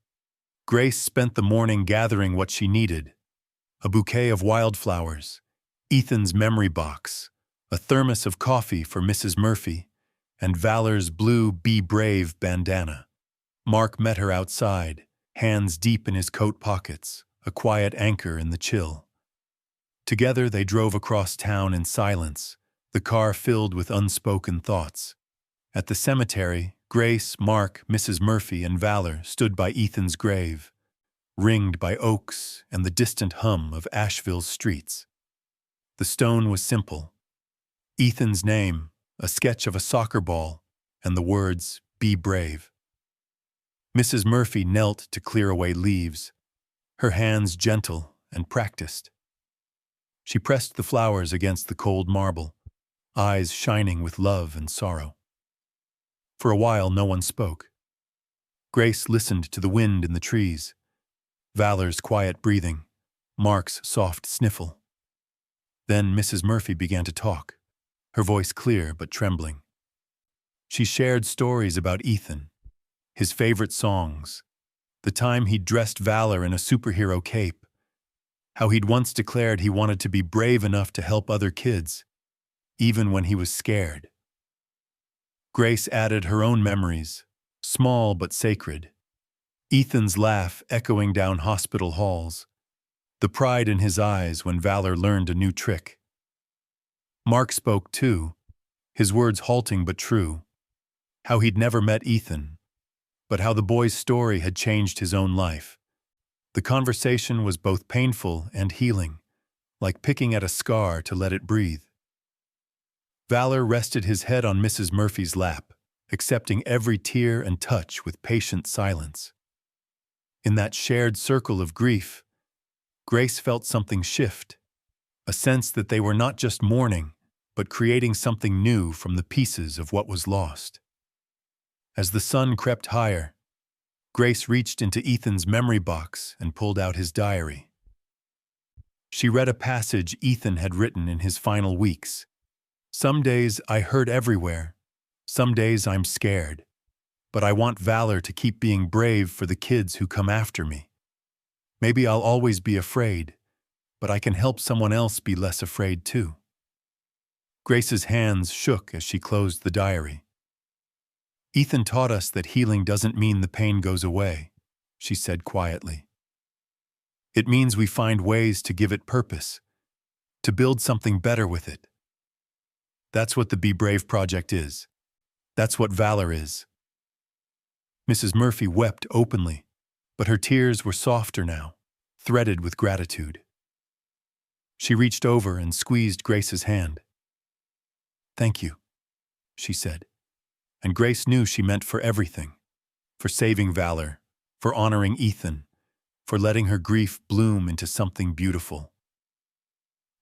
Grace spent the morning gathering what she needed: a bouquet of wildflowers, Ethan's memory box, a thermos of coffee for Mrs. Murphy, and Valor's blue Be Brave bandana. Mark met her outside, hands deep in his coat pockets, a quiet anchor in the chill. Together they drove across town in silence, the car filled with unspoken thoughts. At the cemetery, Grace, Mark, Mrs. Murphy, and Valor stood by Ethan's grave, ringed by oaks and the distant hum of Asheville's streets. The stone was simple: Ethan's name, a sketch of a soccer ball, and the words, "Be brave." Mrs. Murphy knelt to clear away leaves, her hands gentle and practiced. She pressed the flowers against the cold marble, eyes shining with love and sorrow. For a while no one spoke. Grace listened to the wind in the trees, Valor's quiet breathing, Mark's soft sniffle. Then Mrs. Murphy began to talk, her voice clear but trembling. She shared stories about Ethan, his favorite songs, the time he'd dressed Valor in a superhero cape, how he'd once declared he wanted to be brave enough to help other kids, even when he was scared. Grace added her own memories, small but sacred. Ethan's laugh echoing down hospital halls, the pride in his eyes when Valor learned a new trick. Mark spoke too, his words halting but true, how he'd never met Ethan, but how the boy's story had changed his own life. The conversation was both painful and healing, like picking at a scar to let it breathe. Valor rested his head on Mrs. Murphy's lap, accepting every tear and touch with patient silence. In that shared circle of grief, Grace felt something shift, a sense that they were not just mourning, but creating something new from the pieces of what was lost. As the sun crept higher, Grace reached into Ethan's memory box and pulled out his diary. She read a passage Ethan had written in his final weeks. "Some days I hurt everywhere. Some days I'm scared. But I want Valor to keep being brave for the kids who come after me. Maybe I'll always be afraid, but I can help someone else be less afraid too." Grace's hands shook as she closed the diary. "Ethan taught us that healing doesn't mean the pain goes away," she said quietly. "It means we find ways to give it purpose, to build something better with it. That's what the Be Brave Project is. That's what Valor is." Mrs. Murphy wept openly, but her tears were softer now, threaded with gratitude. She reached over and squeezed Grace's hand. "Thank you," she said, and Grace knew she meant for everything, for saving Valor, for honoring Ethan, for letting her grief bloom into something beautiful.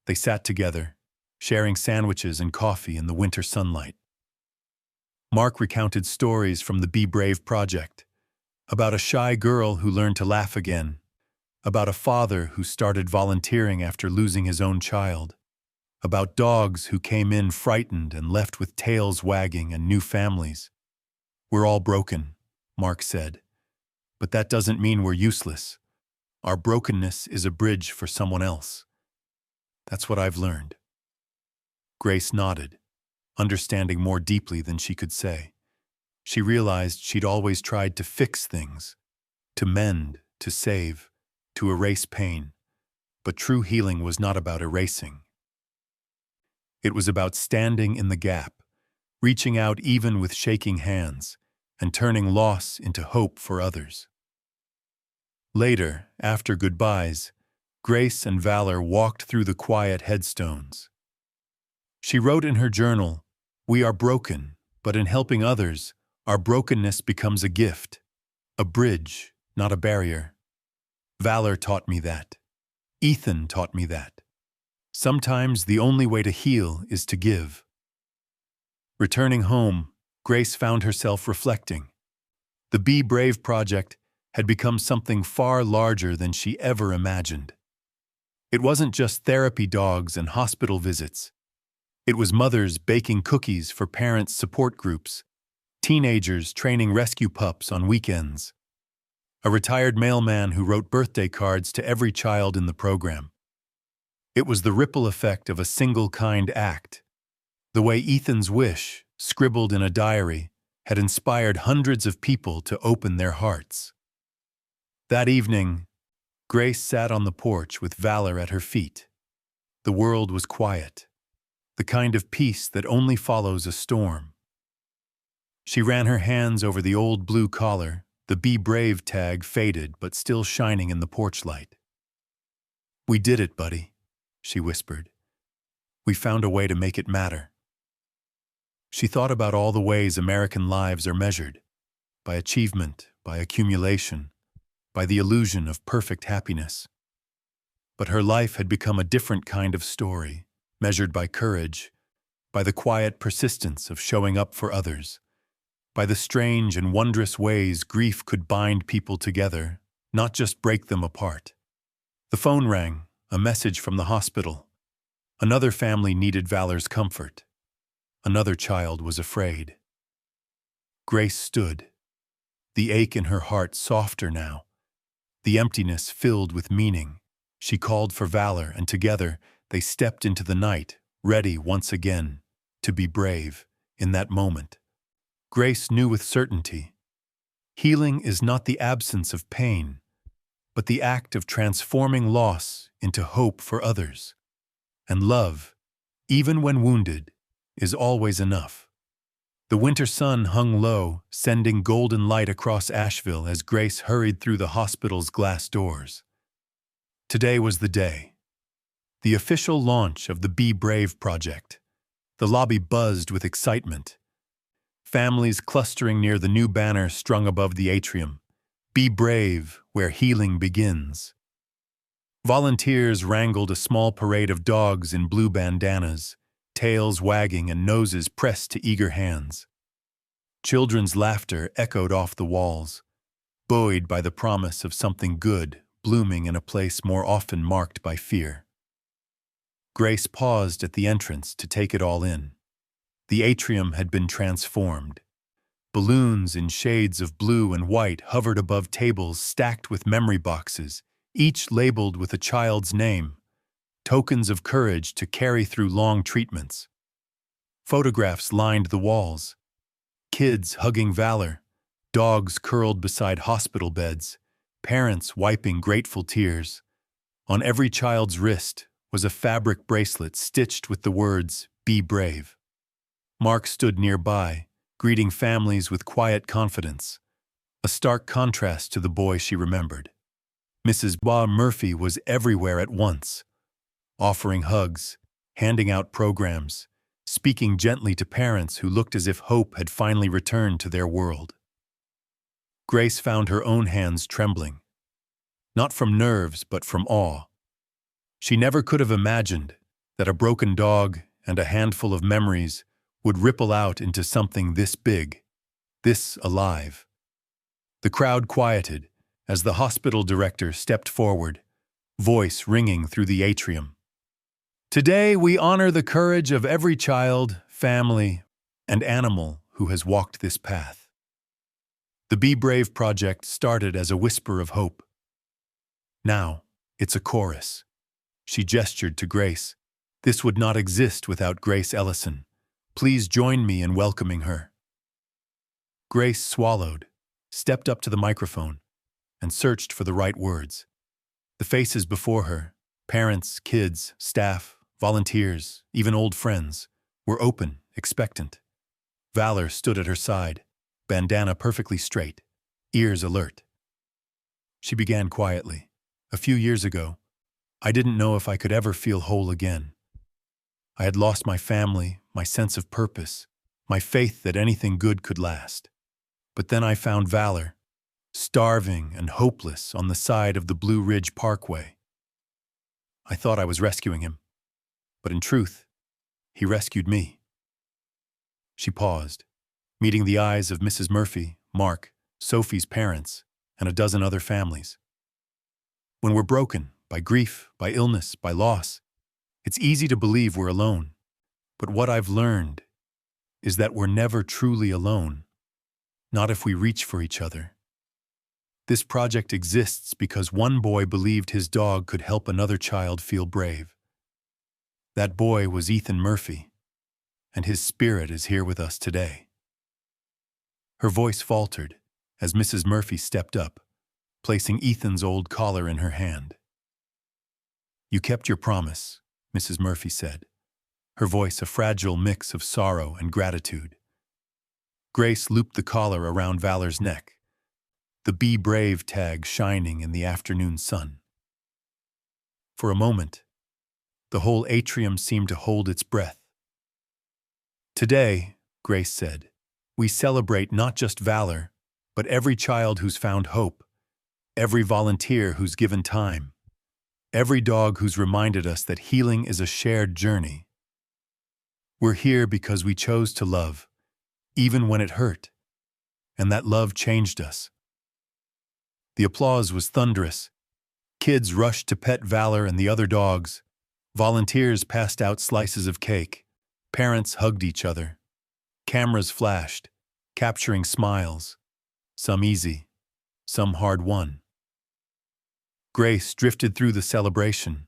They sat together, sharing sandwiches and coffee in the winter sunlight. Mark recounted stories from the Be Brave Project, about a shy girl who learned to laugh again, about a father who started volunteering after losing his own child, about dogs who came in frightened and left with tails wagging and new families. "We're all broken," Mark said, "but that doesn't mean we're useless. Our brokenness is a bridge for someone else. That's what I've learned." Grace nodded, understanding more deeply than she could say. She realized she'd always tried to fix things, to mend, to save, to erase pain. But true healing was not about erasing. It was about standing in the gap, reaching out even with shaking hands, and turning loss into hope for others. Later, after goodbyes, Grace and Valor walked through the quiet headstones. She wrote in her journal, "We are broken, but in helping others, our brokenness becomes a gift, a bridge, not a barrier. Valor taught me that. Ethan taught me that. Sometimes the only way to heal is to give. Returning home, Grace found herself reflecting. The Be Brave project had become something far larger than she ever imagined. It wasn't just therapy dogs and hospital visits. It was mothers baking cookies for parents' support groups, teenagers training rescue pups on weekends, a retired mailman who wrote birthday cards to every child in the program. It was the ripple effect of a single kind act. The way Ethan's wish, scribbled in a diary, had inspired hundreds of people to open their hearts. That evening, Grace sat on the porch with Valor at her feet. The world was quiet, the kind of peace that only follows a storm. She ran her hands over the old blue collar, the Be Brave tag faded but still shining in the porch light. "We did it, buddy," she whispered. "We found a way to make it matter." She thought about all the ways American lives are measured, by achievement, by accumulation, by the illusion of perfect happiness. But her life had become a different kind of story, measured by courage, by the quiet persistence of showing up for others, by the strange and wondrous ways grief could bind people together, not just break them apart. The phone rang, a message from the hospital. Another family needed Valor's comfort. Another child was afraid. Grace stood, the ache in her heart softer now, the emptiness filled with meaning. She called for Valor, and together they stepped into the night, ready once again to be brave. In that moment, Grace knew with certainty, healing is not the absence of pain, but the act of transforming loss into hope for others. And love, even when wounded, is always enough. The winter sun hung low, sending golden light across Asheville as Grace hurried through the hospital's glass doors. Today was the day. The official launch of the Be Brave project. The lobby buzzed with excitement. Families clustering near the new banner strung above the atrium. Be brave, where healing begins. Volunteers wrangled a small parade of dogs in blue bandanas, tails wagging and noses pressed to eager hands. Children's laughter echoed off the walls, buoyed by the promise of something good blooming in a place more often marked by fear. Grace paused at the entrance to take it all in. The atrium had been transformed. Balloons in shades of blue and white hovered above tables stacked with memory boxes, each labeled with a child's name, tokens of courage to carry through long treatments. Photographs lined the walls. Kids hugging Valor, dogs curled beside hospital beds, parents wiping grateful tears. On every child's wrist was a fabric bracelet stitched with the words, "Be brave." Mark stood nearby, greeting families with quiet confidence, a stark contrast to the boy she remembered. Mrs. Bob Murphy was everywhere at once, offering hugs, handing out programs, speaking gently to parents who looked as if hope had finally returned to their world. Grace found her own hands trembling, not from nerves but from awe. She never could have imagined that a broken dog and a handful of memories would ripple out into something this big, this alive. The crowd quieted as the hospital director stepped forward, voice ringing through the atrium. "Today we honor the courage of every child, family, and animal who has walked this path." The Be Brave project started as a whisper of hope. Now, it's a chorus. She gestured to Grace. This would not exist without Grace Ellison. Please join me in welcoming her. Grace swallowed, stepped up to the microphone, and searched for the right words. The faces before her, parents, kids, staff, volunteers, even old friends, were open, expectant. Valor stood at her side, bandana perfectly straight, ears alert. She began quietly. "A few years ago, I didn't know if I could ever feel whole again. I had lost my family, my sense of purpose, my faith that anything good could last. But then I found Valor, starving and hopeless on the side of the Blue Ridge Parkway. I thought I was rescuing him, but in truth, he rescued me." She paused, meeting the eyes of Mrs. Murphy, Mark, Sophie's parents, and a dozen other families. When we're broken by grief, by illness, by loss, it's easy to believe we're alone. But what I've learned is that we're never truly alone, not if we reach for each other. This project exists because one boy believed his dog could help another child feel brave. That boy was Ethan Murphy, and his spirit is here with us today. Her voice faltered as Mrs. Murphy stepped up, placing Ethan's old collar in her hand. "You kept your promise," Mrs. Murphy said, her voice a fragile mix of sorrow and gratitude. Grace looped the collar around Valor's neck, the "Be Brave" tag shining in the afternoon sun. For a moment, the whole atrium seemed to hold its breath. "Today," Grace said, "we celebrate not just valor, but every child who's found hope, every volunteer who's given time, every dog who's reminded us that healing is a shared journey. We're here because we chose to love, even when it hurt, and that love changed us." The applause was thunderous. Kids rushed to pet Valor and the other dogs. Volunteers passed out slices of cake. Parents hugged each other. Cameras flashed, capturing smiles, some easy, some hard-won. Grace drifted through the celebration,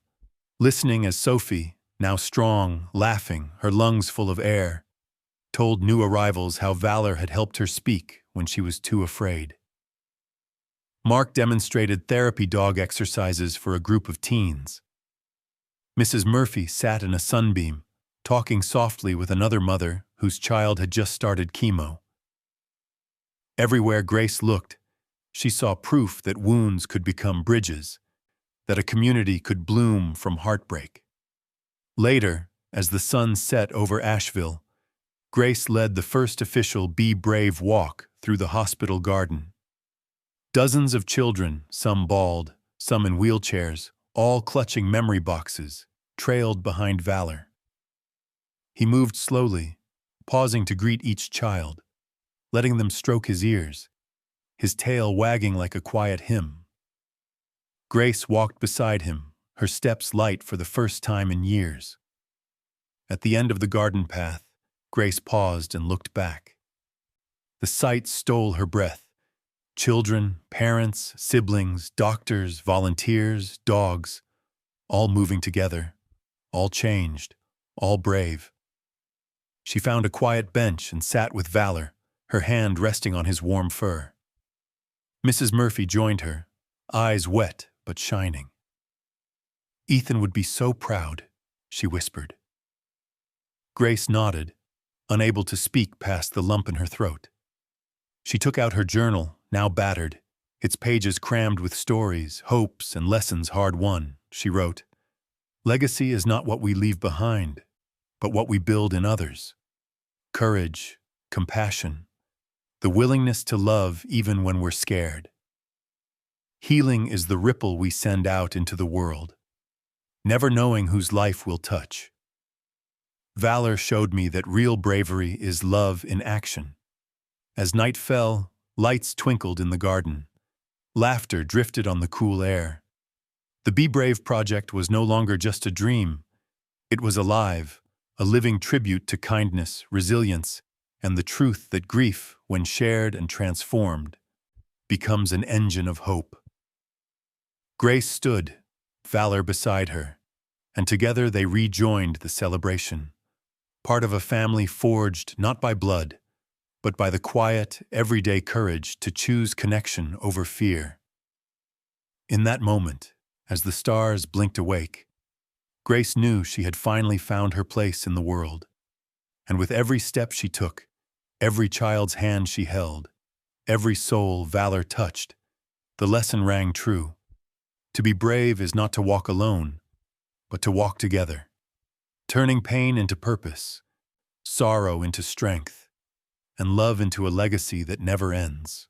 listening as Sophie, now strong, laughing, her lungs full of air, told new arrivals how Valor had helped her speak when she was too afraid. Mark demonstrated therapy dog exercises for a group of teens. Mrs. Murphy sat in a sunbeam, talking softly with another mother whose child had just started chemo. Everywhere Grace looked, she saw proof that wounds could become bridges, that a community could bloom from heartbreak. Later, as the sun set over Asheville, Grace led the first official Be Brave walk through the hospital garden. Dozens of children, some bald, some in wheelchairs, all clutching memory boxes, trailed behind Valor. He moved slowly, pausing to greet each child, letting them stroke his ears, his tail wagging like a quiet hymn. Grace walked beside him, her steps light for the first time in years. At the end of the garden path, Grace paused and looked back. The sight stole her breath. Children, parents, siblings, doctors, volunteers, dogs, all moving together, all changed, all brave. She found a quiet bench and sat with Valor, her hand resting on his warm fur. Mrs. Murphy joined her, eyes wet but shining. "Ethan would be so proud," she whispered. Grace nodded, unable to speak past the lump in her throat. She took out her journal, now battered, its pages crammed with stories, hopes, and lessons hard won. She wrote, "Legacy is not what we leave behind, but what we build in others. Courage, compassion, the willingness to love even when we're scared. Healing is the ripple we send out into the world, never knowing whose life we'll touch. Valor showed me that real bravery is love in action." As night fell, lights twinkled in the garden. Laughter drifted on the cool air. The Be Brave project was no longer just a dream. It was alive, a living tribute to kindness, resilience, and the truth that grief, when shared and transformed, becomes an engine of hope. Grace stood, Valor beside her, and together they rejoined the celebration, part of a family forged not by blood, but by the quiet, everyday courage to choose connection over fear. In that moment, as the stars blinked awake, Grace knew she had finally found her place in the world. And with every step she took, every child's hand she held, every soul Valor touched, the lesson rang true. To be brave is not to walk alone, but to walk together, turning pain into purpose, sorrow into strength, and love into a legacy that never ends.